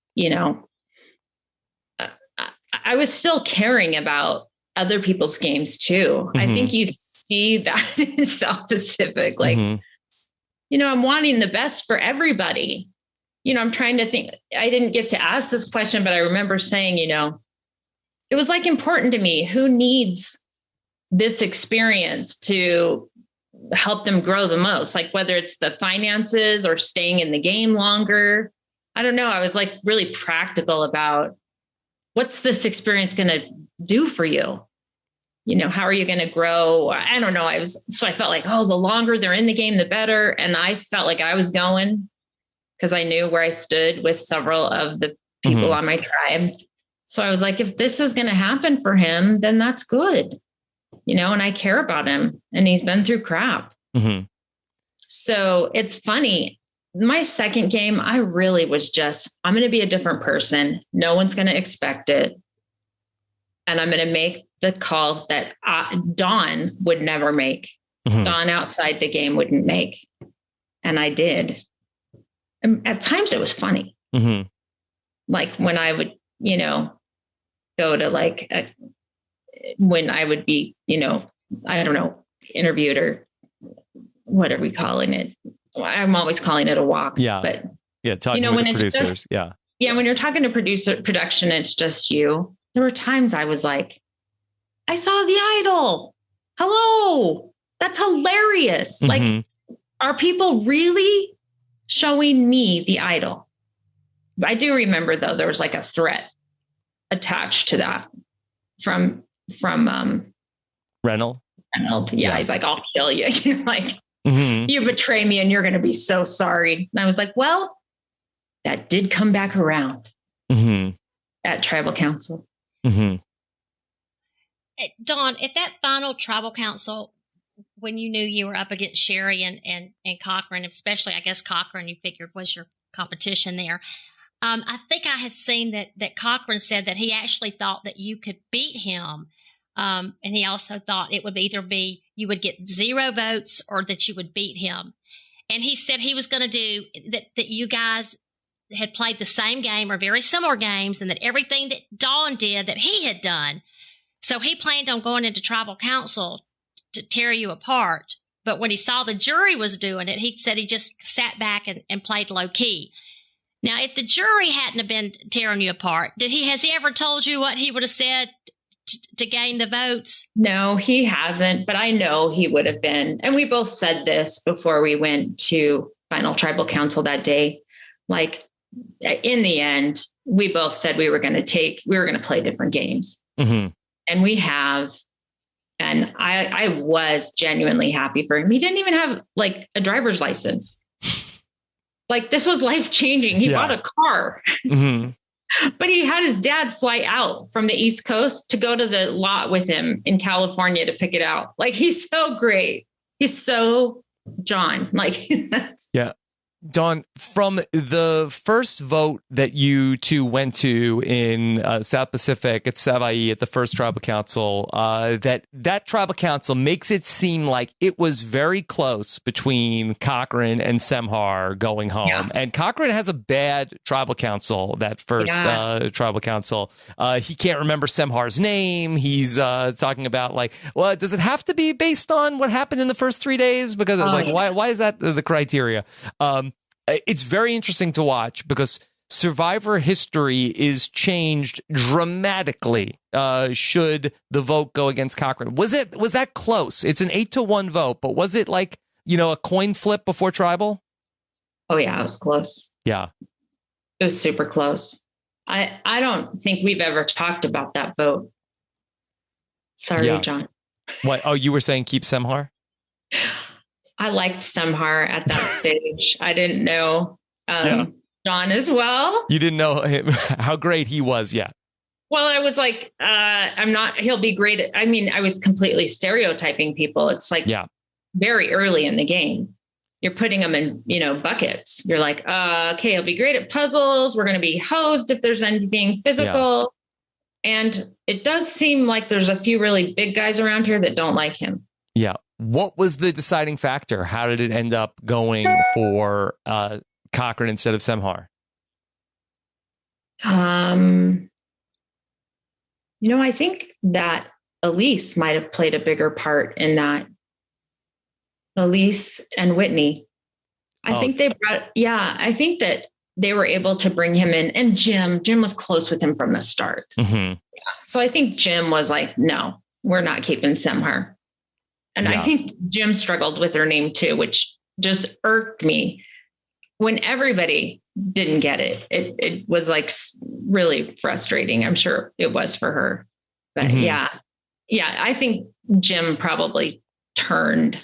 I was still caring about other people's games too. I think you see that in South Pacific, like, I'm wanting the best for everybody. I'm trying to think, I didn't get to ask this question, but I remember saying, it was like important to me, who needs this experience to help them grow the most? Like whether it's the finances or staying in the game longer. I don't know. I was like really practical about what's this experience going to do for you? How are you going to grow? I don't know. I felt like, the longer they're in the game, the better. And I felt like I was going because I knew where I stood with several of the people on my tribe. So I was like, if this is going to happen for him, then that's good, and I care about him and he's been through crap. So it's funny. My second game, I really was just, I'm going to be a different person. No one's going to expect it. And I'm going to make the calls that Dawn would never make. Dawn outside the game wouldn't make. And I did. And at times it was funny. Like when I would, go to when I would be, I don't know, interviewed or what are we calling it? I'm always calling it a walk. Yeah. But talking with the producers. Yeah, when you're talking to production, it's just you. There were times I was like, I saw The Idol. Hello. That's hilarious. Like, are people really showing me The Idol? I do remember though, there was like a threat attached to that from Reynolds. Yeah. He's like, I'll kill you. You're like, you betray me and you're going to be so sorry. And I was like, well, that did come back around at tribal council. Dawn, at that final tribal council, when you knew you were up against Sherry and Cochran, especially, I guess Cochran, you figured was your competition there. I think I had seen that Cochran said that he actually thought that you could beat him. And he also thought it would either be you would get 0 votes or that you would beat him. And he said he was going to do that you guys had played the same game or very similar games and that everything that Dawn did that he had done. So he planned on going into tribal council to tear you apart. But when he saw the jury was doing it, he said he just sat back and played low key. Now, if the jury hadn't have been tearing you apart, has he ever told you what he would have said to gain the votes? No, he hasn't, but I know he would have been. And we both said this before we went to final tribal council that day. Like in the end, we both said we were going to play different games. And we have. And I was genuinely happy for him. He didn't even have like a driver's license. Like this was life changing. He bought a car, but he had his dad fly out from the East Coast to go to the lot with him in California to pick it out. Like he's so great. He's so John. Like yeah. Dawn, from the first vote that you two went to in South Pacific at Savaii at the first tribal council, that tribal council makes it seem like it was very close between Cochran and Semhar going home. Yeah. And Cochran has a bad tribal council, that first tribal council. He can't remember Semhar's name. He's talking about like, well, does it have to be based on what happened in the first 3 days? Because why is that the criteria? It's very interesting to watch because Survivor history is changed dramatically should the vote go against Cochran. Was that close? It's an 8-1 vote, but was it like, a coin flip before tribal? Oh yeah, it was close. Yeah. It was super close. I don't think we've ever talked about that vote. Sorry, John. What? Oh, you were saying keep Semhar? I liked Semhar at that stage. I didn't know John as well. You didn't know him, how great he was yet. Well, I was like, he'll be great. I was completely stereotyping people. It's like very early in the game. You're putting them in, buckets. You're like, okay, he'll be great at puzzles. We're going to be hosed if there's anything physical. Yeah. And it does seem like there's a few really big guys around here that don't like him. Yeah. What was the deciding factor? How did it end up going for Cochran instead of Semhar? I think that Elise might have played a bigger part in that. Elise and Whitney. I think that they were able to bring him in, and Jim was close with him from the start. Mm-hmm. Yeah. So I think Jim was like, no, we're not keeping Semhar. And I think Jim struggled with her name too, which just irked me when everybody didn't get it. It was like really frustrating. I'm sure it was for her, but yeah, I think Jim probably turned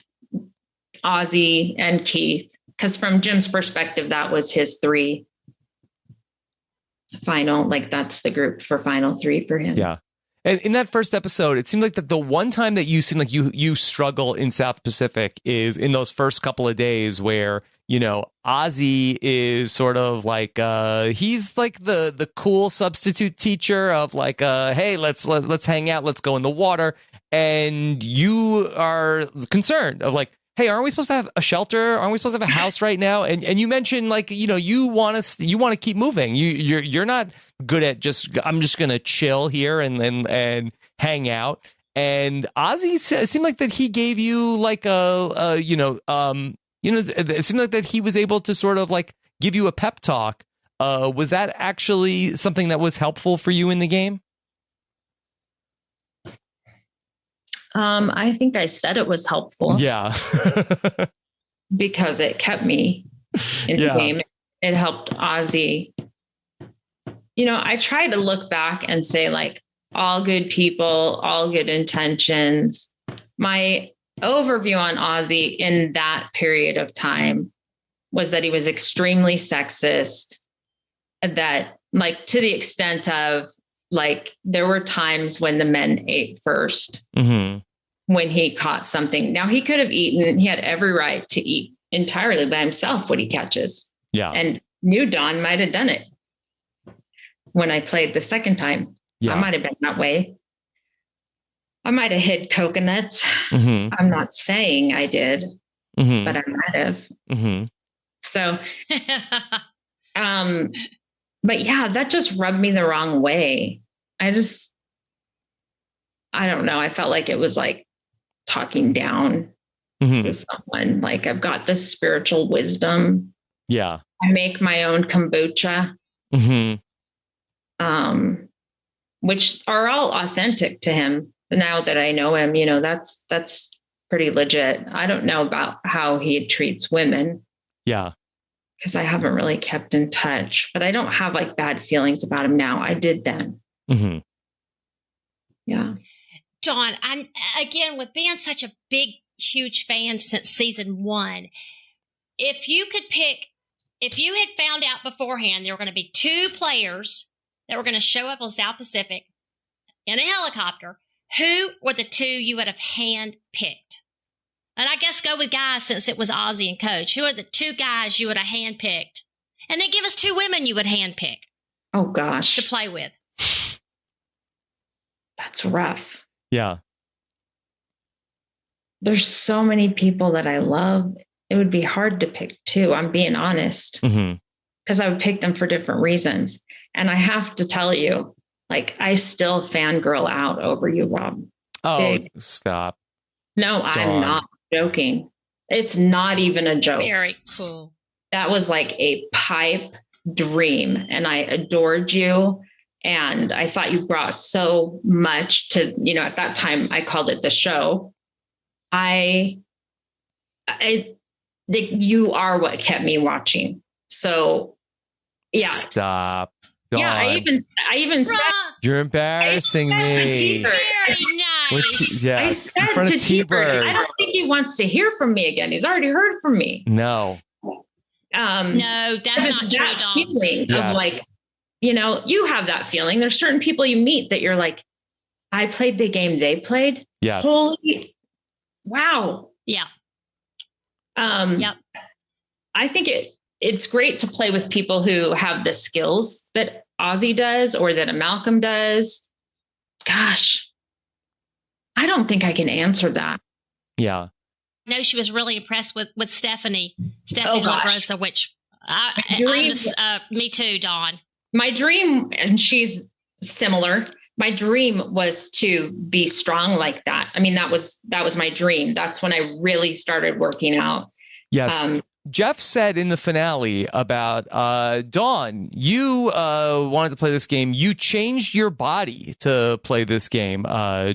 Ozzy and Keith, because from Jim's perspective, that was his 3 final, like that's the group for final 3 for him. Yeah. And in that first episode, it seemed like that the one time that you seem like you struggle in South Pacific is in those first couple of days where, Ozzy is sort of like he's like the cool substitute teacher of like hey, let's hang out, let's go in the water, and you are concerned of like, hey, aren't we supposed to have a shelter? Aren't we supposed to have a house right now? And you mentioned like, you want to keep moving. You're not good at I'm just going to chill here and hang out. And Ozzy seemed like that he gave you like it seemed like that he was able to sort of like give you a pep talk. Was that actually something that was helpful for you in the game? I think I said it was helpful. Yeah. Because it kept me in the game. It helped Ozzy. I try to look back and say like all good people, all good intentions. My overview on Ozzy in that period of time was that he was extremely sexist, that like to the extent of like there were times when the men ate first. Mm-hmm. When he caught something. Now he could have eaten, he had every right to eat entirely by himself what he catches. Yeah. And knew Dawn might have done it when I played the second time. Yeah. I might have been that way. I might have hid coconuts. Mm-hmm. I'm not saying I did, but I might have. Mm-hmm. So, but yeah, that just rubbed me the wrong way. I don't know. I felt like it was like talking down to someone. Like I've got this spiritual wisdom. Yeah. I make my own kombucha. Which are all authentic to him. Now that I know him, that's pretty legit. I don't know about how he treats women. Yeah. Because I haven't really kept in touch, but I don't have like bad feelings about him now. I did then. Mm-hmm. Yeah. Dawn, again, with being such a big, huge fan since season 1, if you had found out beforehand there were going to be 2 players that were going to show up on South Pacific in a helicopter, who were the 2 you would have hand-picked? And I guess go with guys since it was Ozzy and Coach. Who are the 2 guys you would have hand-picked? And then give us 2 women you would hand-pick. Oh, gosh. To play with. That's rough. Yeah. There's so many people that I love. It would be hard to pick 2. I'm being honest. Because I would pick them for different reasons. And I have to tell you, like, I still fangirl out over you, Rob. Oh, big. Stop. No, Dawn. I'm not joking. It's not even a joke. Very cool. That was like a pipe dream. And I adored you. And I thought you brought so much to, at that time I called it the show. You are what kept me watching. So yeah. Stop. Dawn. Yeah, I even said, you're embarrassing me. Very nice. Yes, in front of T-Bird. I don't think he wants to hear from me again. He's already heard from me. No. No, that's not true, Dawn. Feeling of like, you have that feeling. There's certain people you meet that you're like, I played the game they played. Yes. Holy, wow. Yeah. Yep. I think it's great to play with people who have the skills that Ozzy does or that a Malcolm does. Gosh, I don't think I can answer that. Yeah. I know she was really impressed with Stephanie LaGrossa, which me too, Dawn. My dream, and she's similar, my dream was to be strong like that. I mean, that was my dream. That's when I really started working out. Yes. Jeff said in the finale about Dawn, you wanted to play this game. You changed your body to play this game,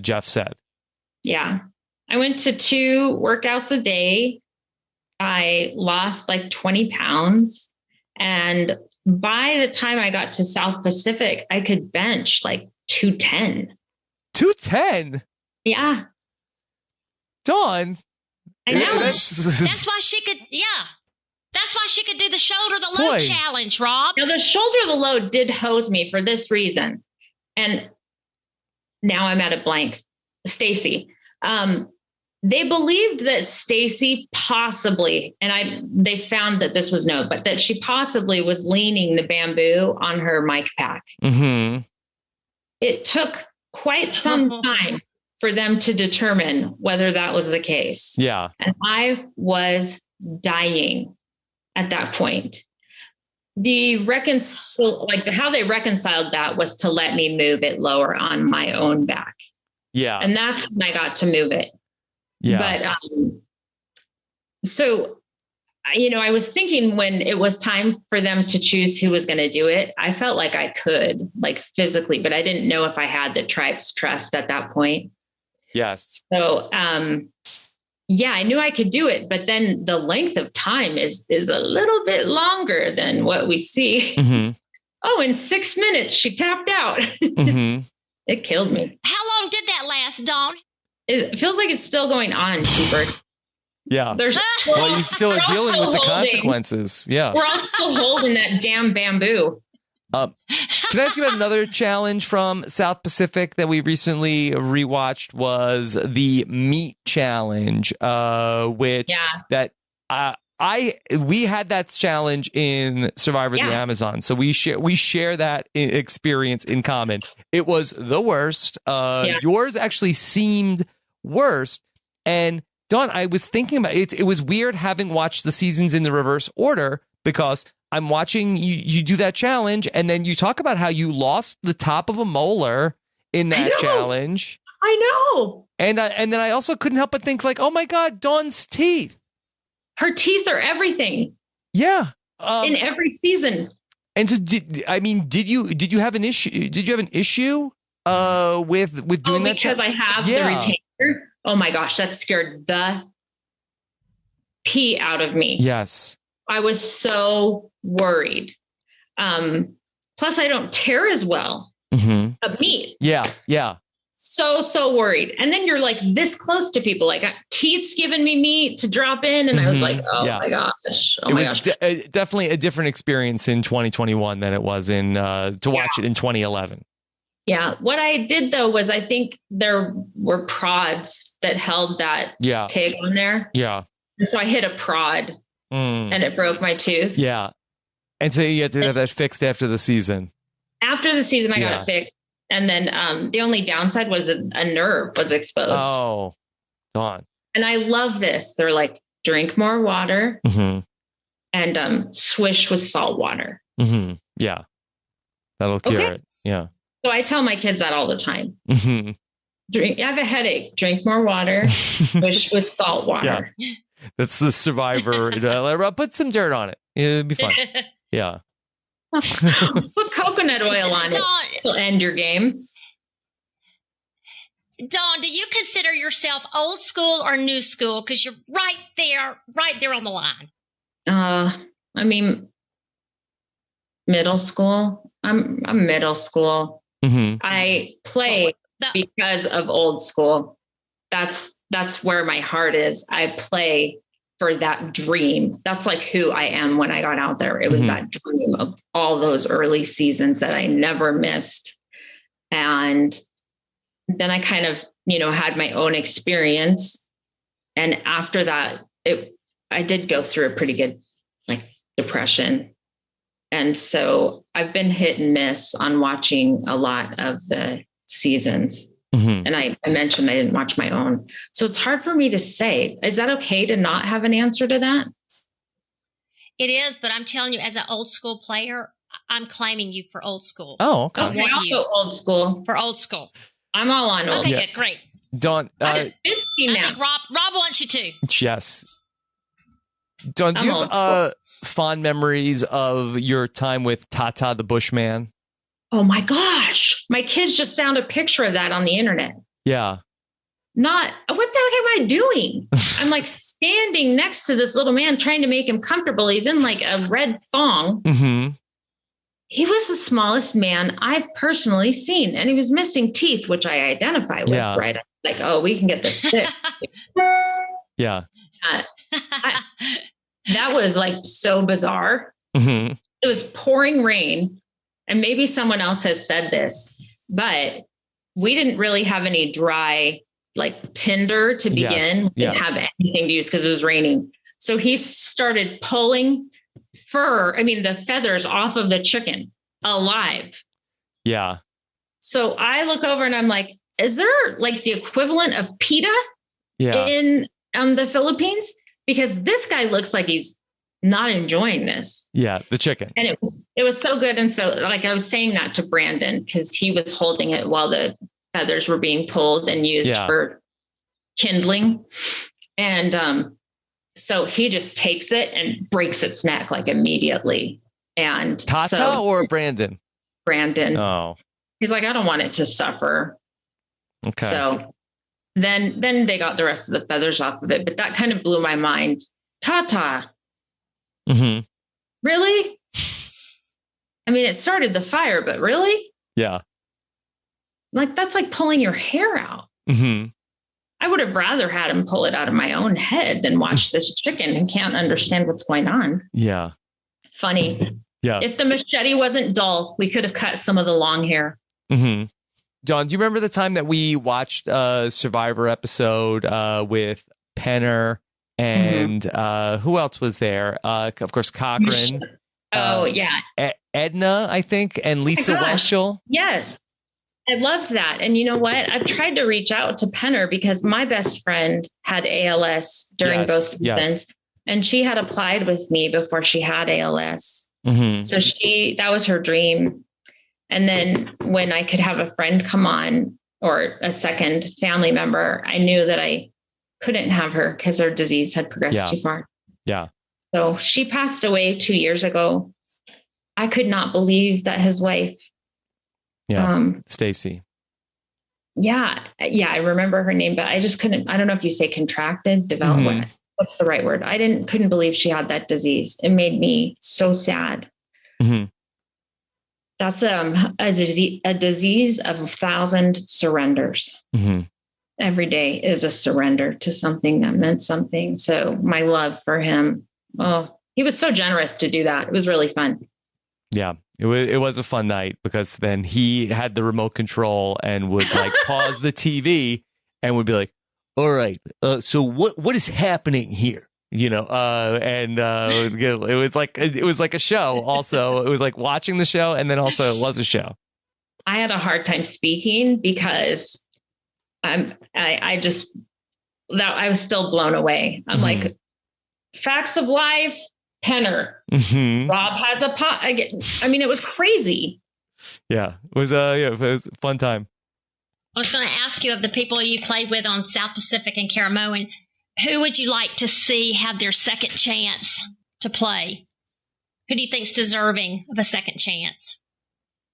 Jeff said. Yeah. I went to 2 workouts a day. I lost like 20 pounds. And by the time I got to South Pacific, I could bench like 210. 210? Yeah. Dawn. I know. That's why she could, That's why she could do the shoulder the load challenge, Rob. Now, the shoulder the load did hose me for this reason. And now I'm at a blank. Stacy. They believed that Stacy possibly, and they found that this was but that she possibly was leaning the bamboo on her mic pack. Mm-hmm. It took quite some time for them to determine whether that was the case. Yeah. And I was dying at that point. How they reconciled that was to let me move it lower on my own back. Yeah. And that's when I got to move it. Yeah. But, so, I was thinking when it was time for them to choose who was going to do it, I felt like I could, like physically, but I didn't know if I had the tribe's trust at that point. Yes. So, I knew I could do it, but then the length of time is a little bit longer than what we see. Mm-hmm. Oh, in 6 minutes, she tapped out. Mm-hmm. It killed me. How long did that last, Dawn? It feels like it's still going on, T-Bird. Yeah. Well, you still are dealing with the consequences. Yeah. We're all still holding that damn bamboo. Can I ask you about another challenge from South Pacific that we recently rewatched was the meat challenge, which we had that challenge in Survivor the Amazon. So we share that experience in common. It was the worst. Yours actually seemed worse. And Dawn, I was thinking about it. It was weird having watched the seasons in the reverse order because I'm watching you do that challenge, and then you talk about how you lost the top of a molar in that challenge. I know. And then I also couldn't help but think, like, oh my God, Dawn's teeth. Her teeth are everything. Yeah. In every season. And so, did you have an issue? Did you have an issue with doing that? Because I have the retainer. Oh my gosh, that scared the pee out of me. Yes. I was so worried. Plus, I don't tear as well of meat. Yeah, yeah. So worried. And then you're like this close to people. Like Keith's giving me meat to drop in. And I was like, my gosh. It was definitely a different experience in 2021 than it was in to watch it in 2011. Yeah. What I did, though, was I think there were prods that held that pig on there. Yeah. And so I hit a prod and it broke my tooth. Yeah. And so you had to have that fixed after the season. After the season, I got it fixed. And then the only downside was a nerve was exposed. Oh, Dawn. And I love this. They're like, drink more water and swish with salt water. Mm-hmm. Yeah. That'll cure it. Yeah. So I tell my kids that all the time. I have a headache. Drink more water. Swish with salt water. Yeah. That's the Survivor. Put some dirt on it. It'll be fun. Yeah. Put coconut oil on it. It'll end your game. Dawn, do you consider yourself old school or new school? Because you're right there on the line. I mean, middle school. I'm middle school. I play because of old school. That's where my heart is. I play for that dream. That's like who I am when I got out there. It was that dream of all those early seasons that I never missed. And then I kind of, had my own experience. And after that, I did go through a pretty good depression. And so I've been hit and miss on watching a lot of the seasons. And I mentioned I didn't watch my own. So it's hard for me to say. Is that okay to not have an answer to that? It is, but I'm telling you, as an old school player, I'm claiming you for old school. Oh, okay. Okay, also old school. For old school. I'm all on old. Okay, good, great. Dawn, I'm 50 now. I think Rob wants you to. Yes. Dawn, do you have fond memories of your time with Tata the Bushman? Oh my gosh. My kids just found a picture of that on the internet. Yeah. What the heck am I doing? I'm like standing next to this little man trying to make him comfortable. He's in like a red thong. Mm-hmm. He was the smallest man I've personally seen, and he was missing teeth, which I identify with, right? Like, oh, we can get this fixed. Yeah. That was like so bizarre. Mm-hmm. It was pouring rain, and maybe someone else has said this, but we didn't really have any dry like tinder to begin. We didn't have anything to use because it was raining. So he started pulling the feathers off of the chicken alive. Yeah. So I look over and I'm like, is there like the equivalent of PETA in the Philippines? Because this guy looks like he's not enjoying this. Yeah, the chicken. And it was so good. And so like I was saying that to Brandon because he was holding it while the feathers were being pulled and used for kindling. And so he just takes it and breaks its neck like immediately. And Tata or Brandon? Brandon. Oh. He's like, I don't want it to suffer. Okay. So then they got the rest of the feathers off of it. But that kind of blew my mind. Tata. Mm-hmm. Really? I mean, it started the fire, but really? Yeah. Like, that's like pulling your hair out. Mm-hmm. I would have rather had him pull it out of my own head than watch this chicken and can't understand what's going on. Yeah. Funny. Yeah. If the machete wasn't dull, we could have cut some of the long hair. Mm-hmm. Dawn, do you remember the time that we watched a Survivor episode with Penner and who else was there? Of course, Cochran. Oh, yeah. Edna, I think, and Lisa Wetchell. Yes. I loved that. And you know what? I've tried to reach out to Penner because my best friend had ALS during both seasons. And she had applied with me before she had ALS. Mm-hmm. So that was her dream. And then when I could have a friend come on or a second family member, I knew that I couldn't have her because her disease had progressed too far. Yeah. So she passed away 2 years ago. I could not believe that his wife. Stacy. Yeah. I remember her name, but I just couldn't. I don't know if you say contracted, developed. Mm-hmm. What's the right word? I couldn't believe she had that disease. It made me so sad. Mm-hmm. That's a disease of 1,000 surrenders. Mm-hmm. Every day is a surrender to something that meant something. So my love for him. Oh, he was so generous to do that. It was really fun. Yeah, it was a fun night because then he had the remote control and would like pause the TV and would be like, all right, so what is happening here? You know, it was like a show. Also, it was like watching the show, and then also it was a show. I had a hard time speaking because I was still blown away. I'm like, facts of life, Penner. Mm-hmm. Rob has a pot. I mean, it was crazy. Yeah, it was it was a fun time. I was going to ask you, of the people you played with on South Pacific and Caramoan, who would you like to see have their second chance to play? Who do you think's deserving of a second chance?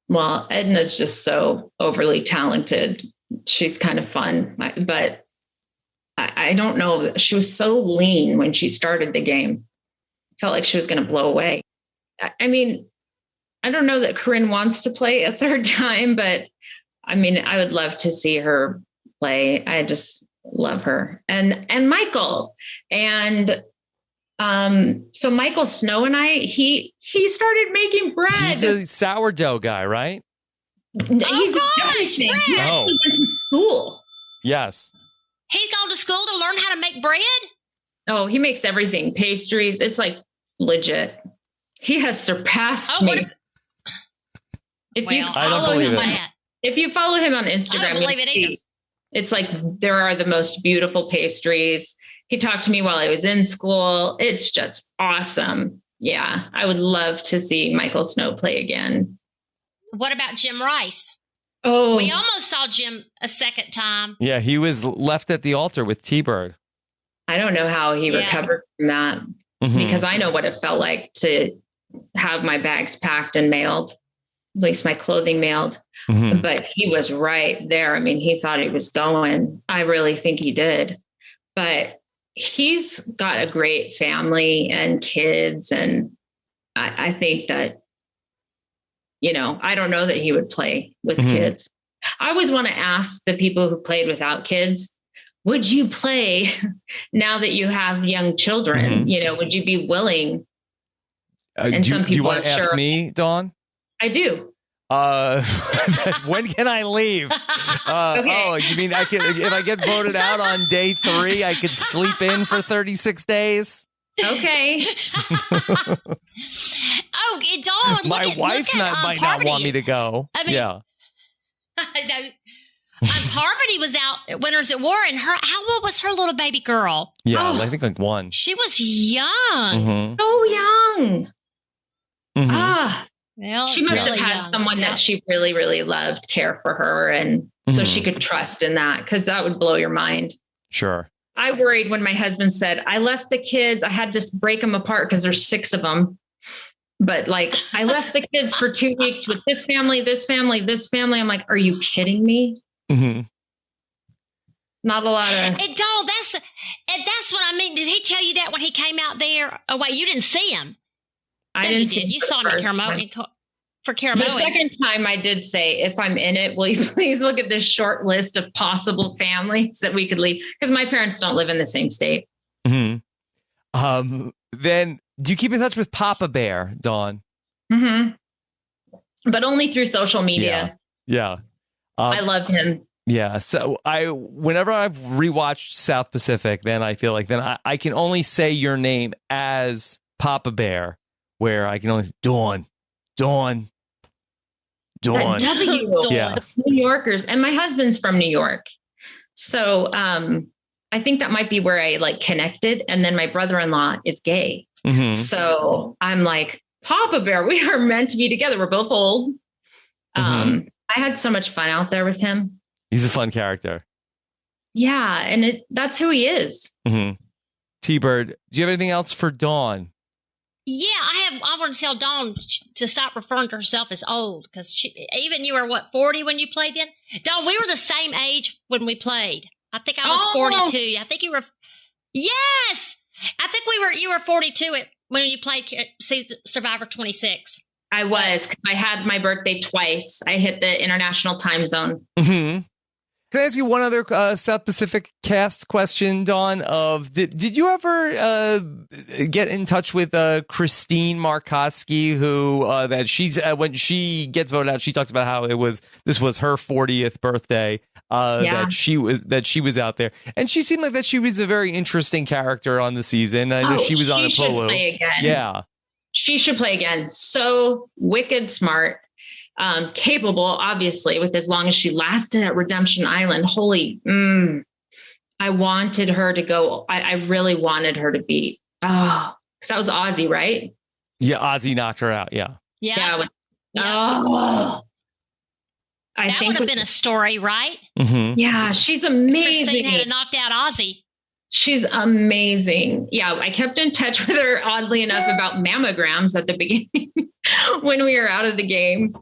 Well, Edna's just so overly talented. She's kind of fun, but I don't know. She was so lean when she started the game. Felt like she was going to blow away. I mean, I don't know that Corinne wants to play a third time, but I mean, I would love to see her play. I just love her. And Michael. And so Michael Snow and he started making bread. He's a sourdough guy, right? Oh, gosh, He bread. actually went to school. Yes. He's gone to school to learn how to make bread? Oh, he makes everything. Pastries. It's like legit. He has surpassed me. I don't believe it. If you follow him on Instagram, I don't believe it either. It's like there are the most beautiful pastries. He talked to me while I was in school. It's just awesome. Yeah, I would love to see Michael Snow play again. What about Jim Rice? Oh, We almost saw Jim a second time. Yeah, he was left at the altar with T-Bird. I don't know how he recovered from that, because I know what it felt like to have my bags packed and mailed, at least my clothing mailed. But he was right there. I mean, he thought he was going. I really think he did. But he's got a great family and kids. And I think that, I don't know that he would play with kids. I always want to ask the people who played without kids, would you play now that you have young children? Would you be willing? Do you want to ask me, Dawn? I do. When can I leave? Okay. Oh, you mean if I get voted out on day 3, I could sleep in for 36 days? Okay. Dawn, my wife might not want me to go. I mean, yeah. Parvati was out at Winters at War, and how old was her little baby girl? Yeah, I think like 1. She was young. So young. Well, she must really have had young. someone that she really, really loved care for her, and so she could trust in that, because that would blow your mind. Sure. I worried when my husband said, I left the kids, I had to break them apart because there's 6 of them. But I left the kids for 2 weeks with this family, this family, this family. I'm like, are you kidding me? Not a lot of. And Dawn, that's what I mean. Did he tell you that when he came out there? Oh wait, you didn't see him. I didn't. You did. You saw him at Caramoan for Caramoan. The second time I did say, if I'm in it, will you please look at this short list of possible families that we could leave? Because my parents don't live in the same state. Then do you keep in touch with Papa Bear, Dawn? But only through social media. Yeah. I love him. Yeah. So whenever I've rewatched South Pacific, then I feel like then I can only say your name as Papa Bear, where I can only Dawn. That W. Yeah. New Yorkers. And my husband's from New York. So I think that might be where I connected. And then my brother-in-law is gay. So I'm like, Papa Bear, we are meant to be together. We're both old. I had so much fun out there with him. He's a fun character. Yeah. And that's who he is. T-Bird, do you have anything else for Dawn? Yeah, I want to tell Dawn to stop referring to herself as old, because even you were 40 when you played then? Dawn, we were the same age when we played. I think I was 42. I think you were. Yes, I think you were 42 when you played Survivor 26. I was, because I had my birthday twice. I hit the international time zone. Can I ask you one other South Pacific cast question, Dawn? Did you ever get in touch with Christine Markoski, who that she's when she gets voted out, she talks about how this was her 40th birthday that she was out there, and she seemed like that she was a very interesting character on the season. I know she was on Upolu. Yeah, she should play again. So wicked smart. Capable, obviously, with as long as she lasted at Redemption Island. I wanted her to go. I really wanted her to beat. Because that was Ozzy, right? Yeah, Ozzy knocked her out. Yeah. Yeah. That would have been a story, right? Yeah, she's amazing. Christine had knocked out Ozzy. She's amazing. Yeah, I kept in touch with her, oddly enough, about mammograms at the beginning when we were out of the game.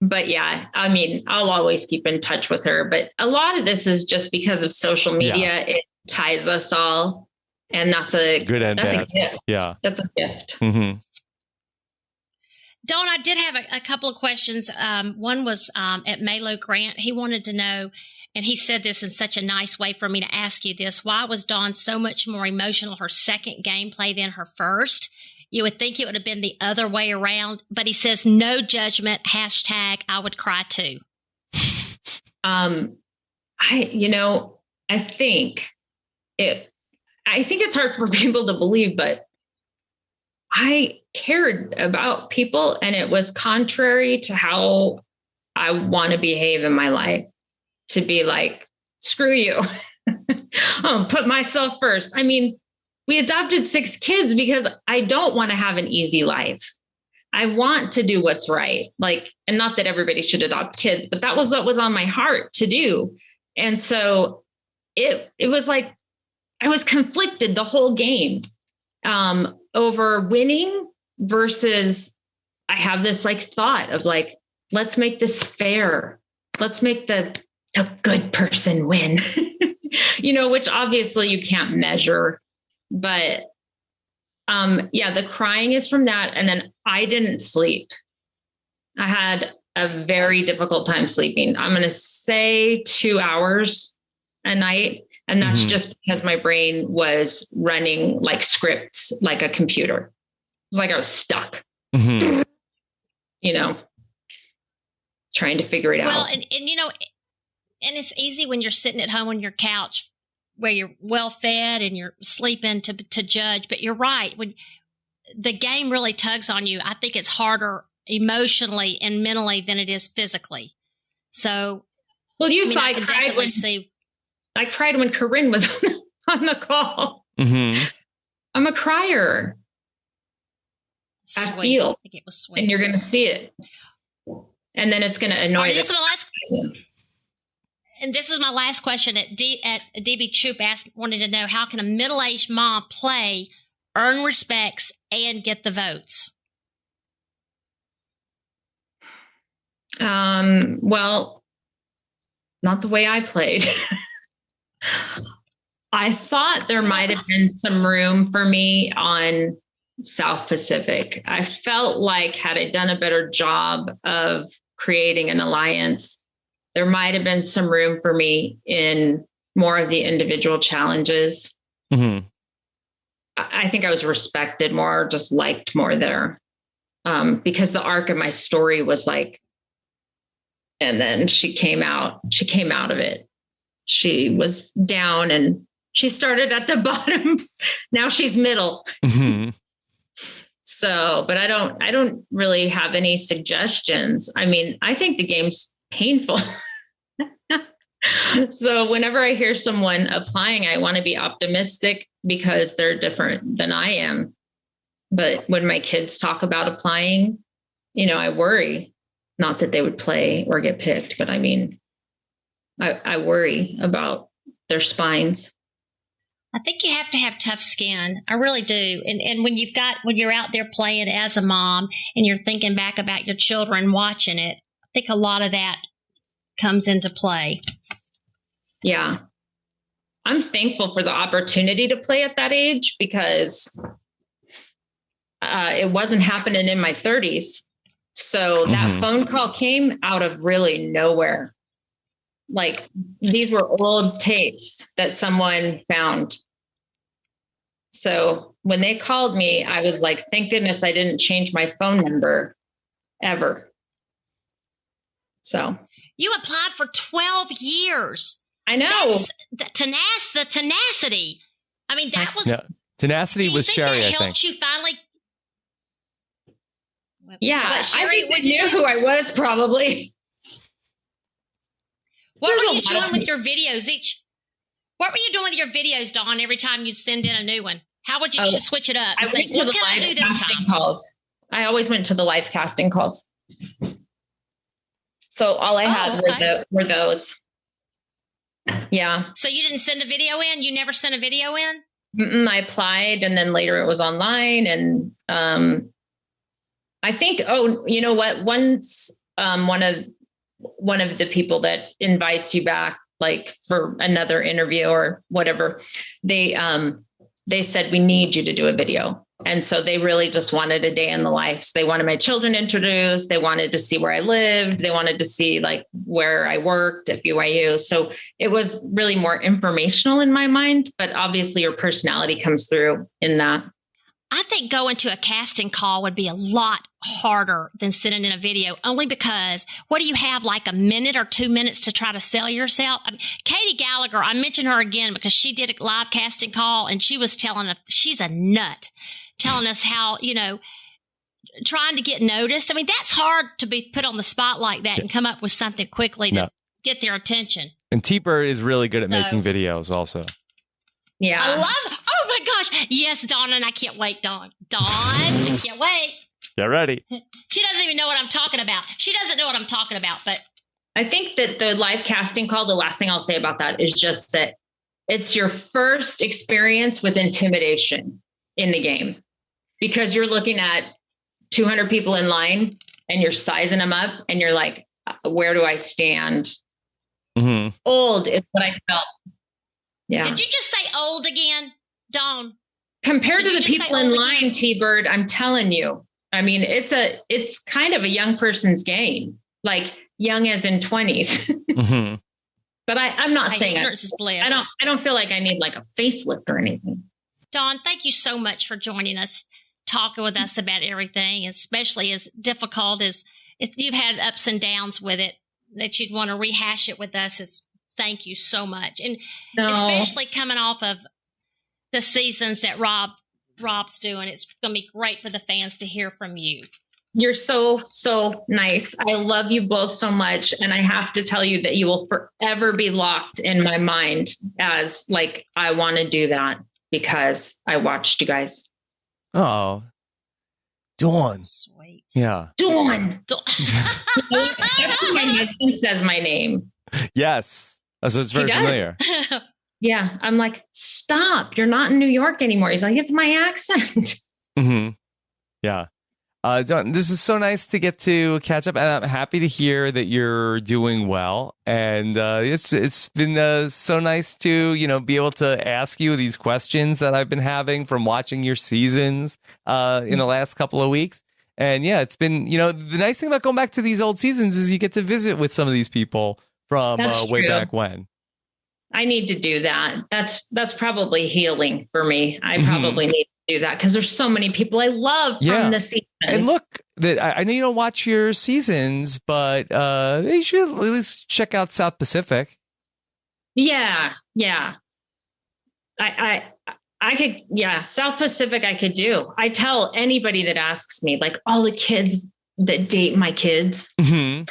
But yeah, I mean, I'll always keep in touch with her, but a lot of this is just because of social media. Yeah. It ties us all, and that's a good and bad. A gift. Yeah. That's a gift. Dawn, I did have a couple of questions. One was, at Malo Grant. He wanted to know, and he said this in such a nice way for me to ask you this: why was Dawn so much more emotional her second gameplay than her first? You would think it would have been the other way around, but he says, no judgment, # I would cry too. I think it's hard for people to believe, but I cared about people, and it was contrary to how I want to behave in my life, to be like, screw you. Put myself first. I mean, we adopted 6 kids because I don't want to have an easy life. I want to do what's right. Like, and not that everybody should adopt kids, but that was what was on my heart to do. And so it was like, I was conflicted the whole game, over winning versus I have this like thought of like, let's make this fair. Let's make the good person win, which obviously you can't measure, but the crying is from that. And then I didn't sleep. I had a very difficult time sleeping. I'm going to say 2 hours a night. And that's just because my brain was running like scripts, like a computer. It was like I was stuck, trying to figure it out. Well, and it's easy when you're sitting at home on your couch where you're well fed and you're sleeping to judge. But you're right. When the game really tugs on you, I think it's harder emotionally and mentally than it is physically. So, well, I can definitely see. I cried when Corinne was on the call. I'm a crier. Sweet. I feel. I think it was sweet. And you're going to see it. And then it's going to annoy you. And this is my last question. DB Troop wanted to know, how can a middle-aged mom play, earn respects, and get the votes? Well, not the way I played. I thought there might have been some room for me on South Pacific. I felt like had I done a better job of creating an alliance, there might have been some room for me in more of the individual challenges. I think I was respected more, just liked more there, because the arc of my story was like, and then she came out of it. She was down and she started at the bottom. Now she's middle. So, but I don't really have any suggestions. I mean, I think the game's painful. So whenever I hear someone applying, I want to be optimistic because they're different than I am. But when my kids talk about applying, I worry. Not that they would play or get picked, but I mean, I worry about their spines. I think you have to have tough skin. I really do. And when you're out there playing as a mom and you're thinking back about your children watching it, I think a lot of that comes into play. Yeah. I'm thankful for the opportunity to play at that age because it wasn't happening in my 30s. So that phone call came out of really nowhere. Like these were old tapes that someone found. So when they called me, I was like, thank goodness I didn't change my phone number ever. So you applied for 12 years. I know. That's the tenacity. I mean, that was tenacity was Sherry. That I helped think you finally. Yeah, Sherry, I think they knew who I was probably. What were you doing with your videos What were you doing with your videos, Dawn, every time you send in a new one? How would you switch it up? I went to the live casting calls. I always went to the live casting calls. So all I had were those. Yeah. So you didn't send a video in? You never sent a video in? I applied and then later it was online. And I think, you know what? Once one of the people that invites you back, like for another interview or whatever, they said, we need you to do a video. And so they really just wanted a day in the life. So they wanted my children introduced. They wanted to see where I lived. They wanted to see like where I worked at BYU. So it was really more informational in my mind, but obviously your personality comes through in that. I think going to a casting call would be a lot harder than sending in a video, only because what do you have, like a minute or 2 minutes to try to sell yourself? I mean, Katie Gallagher, I mentioned her again because she did a live casting call and she was telling us, she's a nut, telling us how, trying to get noticed. I mean, that's hard to be put on the spot like that and come up with something quickly to get their attention. And T-Bird is really good at making videos also. Yeah. Oh my gosh. Yes, Dawn, and I can't wait, Dawn. Dawn, I can't wait. Get ready. She doesn't even know what I'm talking about. She doesn't know what I'm talking about, but I think that the live casting call, the last thing I'll say about that is just that it's your first experience with intimidation in the game, because you're looking at 200 people in line and you're sizing them up and you're like, where do I stand? Mm-hmm. Old is what I felt. Yeah. Did you just say old again, Dawn? Compared to the people in line, T-Bird, I'm telling you, I mean, it's kind of a young person's game, like young as in 20s. Mm-hmm. But I'm not saying I don't feel like I need like a facelift or anything. Dawn, thank you so much for joining us, talking with us about everything, especially as difficult as you've had ups and downs with it, that you'd want to rehash it with us. Thank you so much. And especially coming off of the seasons that Rob's doing, it's going to be great for the fans to hear from you. You're so, so nice. I love you both so much. And I have to tell you that you will forever be locked in my mind as like, I want to do that because I watched you guys. Oh, Dawn. Sweet. Yeah. Dawn. My husband says my name. Yes. So it's very familiar. Yeah. I'm like, stop. You're not in New York anymore. He's like, it's my accent. Mm-hmm. Yeah. Dawn, this is so nice to get to catch up, and I'm happy to hear that you're doing well. And it's been so nice to be able to ask you these questions that I've been having from watching your seasons in the last couple of weeks. And yeah, it's been the nice thing about going back to these old seasons is you get to visit with some of these people from way back when. I need to do that. That's probably healing for me. I probably need to do that because there's so many people I love from the season. And look, that I know you don't watch your seasons, but you should at least check out South Pacific. Yeah. I could, South Pacific I could do. I tell anybody that asks me, like all the kids that date my kids. Mm-hmm.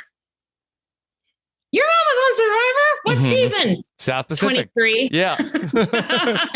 Your mom was on Survivor? What season? South Pacific. 23. Yeah.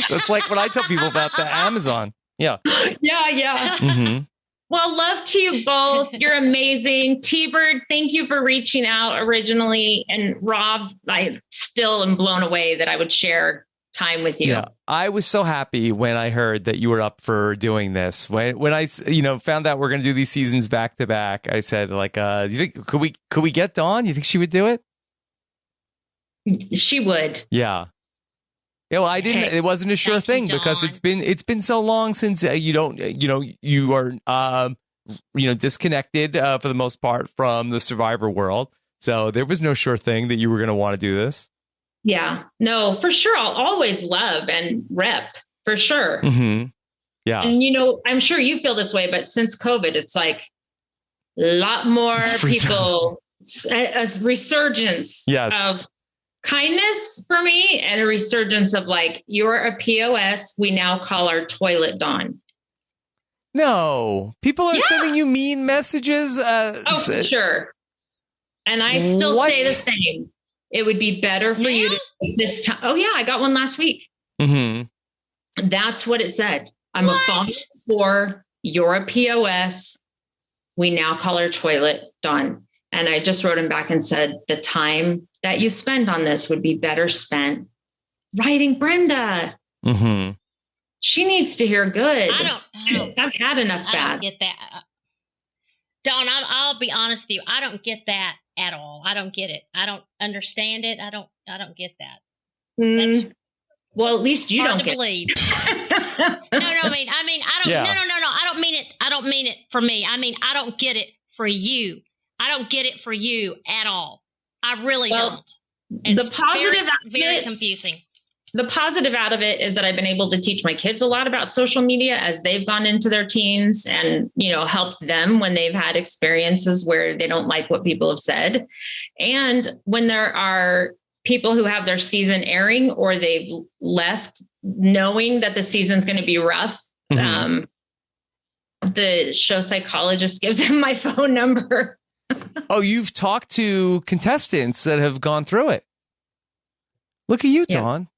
That's like what I tell people about the Amazon. Yeah. Yeah. Mm-hmm. Well, love to you both. You're amazing. T-Bird, thank you for reaching out originally. And Rob, I still am blown away that I would share time with you. Yeah, I was so happy when I heard that you were up for doing this. When I found out we're going to do these seasons back to back, I said, like, do you think could we get Dawn? You think she would do it? She would. Yeah. Yeah, well, I didn't. It wasn't a sure thing because it's been so long since you are disconnected for the most part from the Survivor world. So there was no sure thing that you were going to want to do this. Yeah, no, for sure. I'll always love and rep for sure. Mm-hmm. Yeah, and I'm sure you feel this way, but since COVID, it's like a lot more people, a resurgence of kindness for me and a resurgence of like, you're a POS. We now call our toilet Dawn. No, people are sending you mean messages. For sure. And I still say the same. It would be better for you to take this time. Oh yeah. I got one last week. Mm-hmm. That's what it said. I'm a father for, you're a POS. We now call our toilet Dawn. And I just wrote him back and said, the time that you spend on this would be better spent writing Brenda. Mm-hmm. She needs to hear good. I've had enough bad. I don't get that. Dawn, I'll be honest with you. I don't get that at all. I don't get it. I don't understand it. I don't get that. That's well, at least you hard don't to believe. No, I mean, I don't. Yeah. No. I don't mean it. I don't mean it for me. I mean, I don't get it for you. I don't get it for you at all. I really don't. It's the positive very confusing. The positive out of it is that I've been able to teach my kids a lot about social media as they've gone into their teens and, helped them when they've had experiences where they don't like what people have said. And when there are people who have their season airing or they've left knowing that the season's going to be rough, the show psychologist gives them my phone number. Oh, you've talked to contestants that have gone through it. Look at you, Dawn.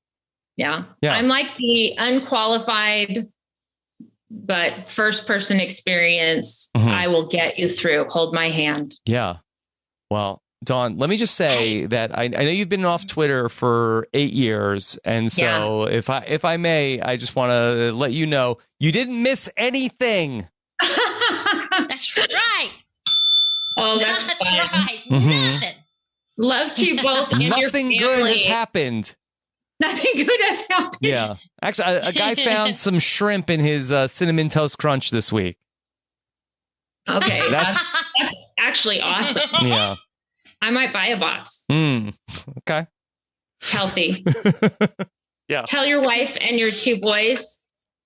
Yeah. Yeah. I'm like the unqualified, but first person experience. I will get you through. Hold my hand. Yeah. Well, Dawn, let me just say that I know you've been off Twitter for 8 years. And so if I may, I just want to let you know you didn't miss anything. That's right. Oh, that's right. Nothing. Love to you both. And Nothing your good family. has happened. Nothing good has happened. Yeah. Actually, a guy found some shrimp in his Cinnamon Toast Crunch this week. Okay. That's actually awesome. Yeah. I might buy a box. Okay. Healthy. Yeah. Tell your wife and your 2 boys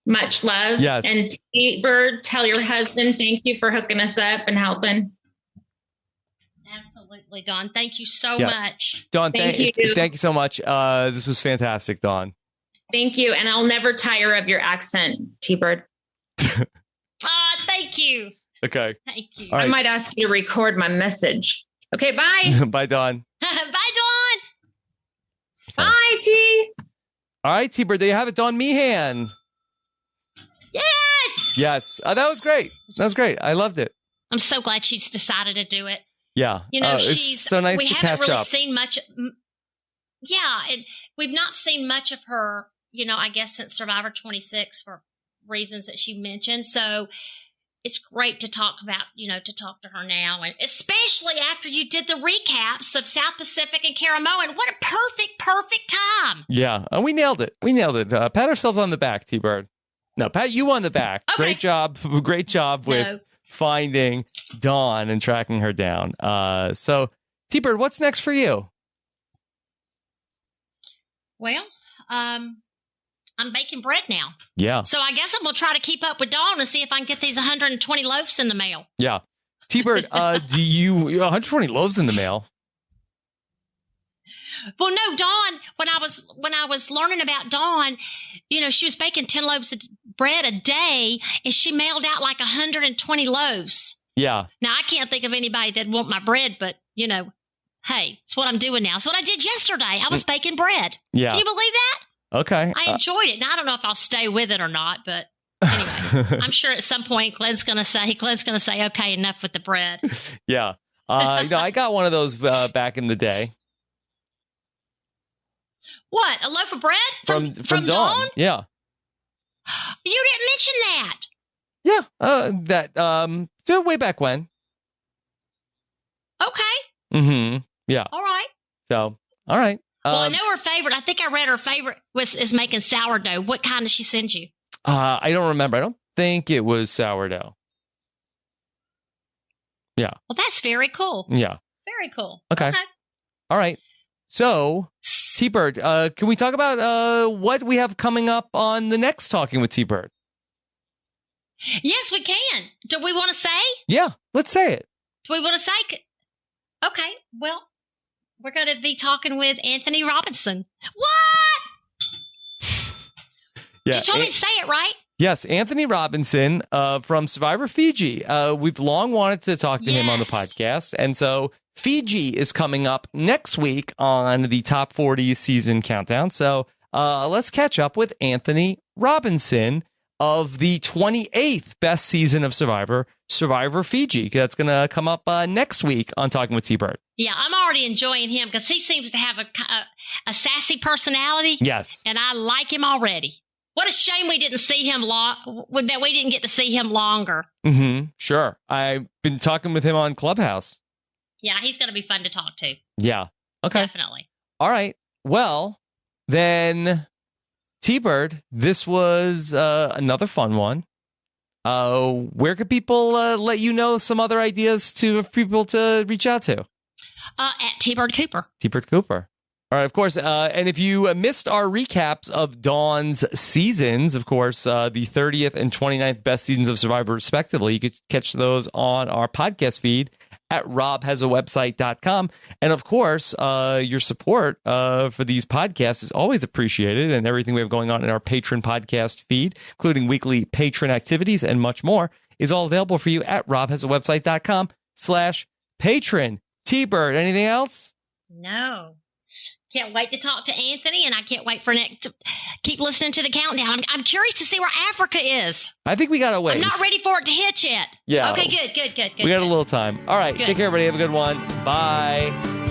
much love. Yes. And T-Bird, tell your husband thank you for hooking us up and helping. Absolutely, Dawn. Thank you so much. Dawn, Thank you. Thank you so much. This was fantastic, Dawn. Thank you. And I'll never tire of your accent, T-Bird. Thank you. Okay. Thank you. All right. I might ask you to record my message. Okay, bye. Bye, Dawn. Bye, Dawn. Bye, T. All right, T-Bird, there you have it, Dawn Meehan. Yes. Yes. That was great. That was great. I loved it. I'm so glad she's decided to do it. Yeah. You know, it's so nice we to haven't catch really up. seen much. Yeah. And we've not seen much of her, I guess since Survivor 26 for reasons that she mentioned. So it's great to talk about, to talk to her now. And especially after you did the recaps of South Pacific and Caramoan. What a perfect time. Yeah. We nailed it. Pat ourselves on the back, T-Bird. No, pat you on the back. Okay. Great job with finding Dawn and tracking her down. So, T-Bird, what's next for you? Well, I'm baking bread now. Yeah. So I guess I'm going to try to keep up with Dawn and see if I can get these 120 loaves in the mail. Yeah. T-Bird, do you 120 loaves in the mail? Well, no, Dawn, when I was learning about Dawn, she was baking 10 loaves of bread a day and she mailed out like 120 loaves. Yeah. Now, I can't think of anybody that'd want my bread, but, hey, it's what I'm doing now. It's what I did yesterday. I was baking bread. Yeah. Can you believe that? Okay. I enjoyed it. Now, I don't know if I'll stay with it or not, but anyway, I'm sure at some point Glenn's going to say, okay, enough with the bread. Yeah. I got one of those back in the day. What? A loaf of bread? From Dawn? Yeah. You didn't mention that. Yeah. Way back when. Okay. Yeah. All right. So, all right. Well, I know her favorite. I think I read her favorite is making sourdough. What kind did she send you? I don't remember. I don't think it was sourdough. Yeah. Well, that's very cool. Yeah. Very cool. Okay. All right. So, T-Bird, can we talk about what we have coming up on the next Talking with T-Bird? Yes, we can. Do we want to say? Yeah, let's say it. Do we want to say? Okay. Well, we're going to be talking with Anthony Robinson. What? Yeah. You told me to say it, right? Yes, Anthony Robinson from Survivor Fiji. We've long wanted to talk to him on the podcast. And so Fiji is coming up next week on the Top 40 season countdown. So let's catch up with Anthony Robinson of the 28th best season of Survivor Fiji. That's going to come up next week on Talking with T-Bird. Yeah, I'm already enjoying him because he seems to have a sassy personality. Yes. And I like him already. What a shame we didn't see him that we didn't get to see him longer. Sure. I've been talking with him on Clubhouse. Yeah, he's going to be fun to talk to. Yeah. Okay. Definitely. All right. Well, then, T-Bird, this was another fun one. Where could people let you know some other ideas for people to reach out to? At T-Bird Cooper. T-Bird Cooper. All right, of course. And if you missed our recaps of Dawn's seasons, of course, the 30th and 29th best seasons of Survivor, respectively, you could catch those on our podcast feed at robhasawebsite.com. And of course, your support for these podcasts is always appreciated, and everything we have going on in our patron podcast feed, including weekly patron activities and much more, is all available for you at robhasawebsite.com/patron. T-Bird, anything else? No. Can't wait to talk to Anthony, and I can't wait for Nick to keep listening to the countdown. I'm curious to see where Africa is. I think we got a ways. I'm not ready for it to hit yet. Yeah. Okay, good. We got a little time. All right. Good. Take care, everybody. Have a good one. Bye.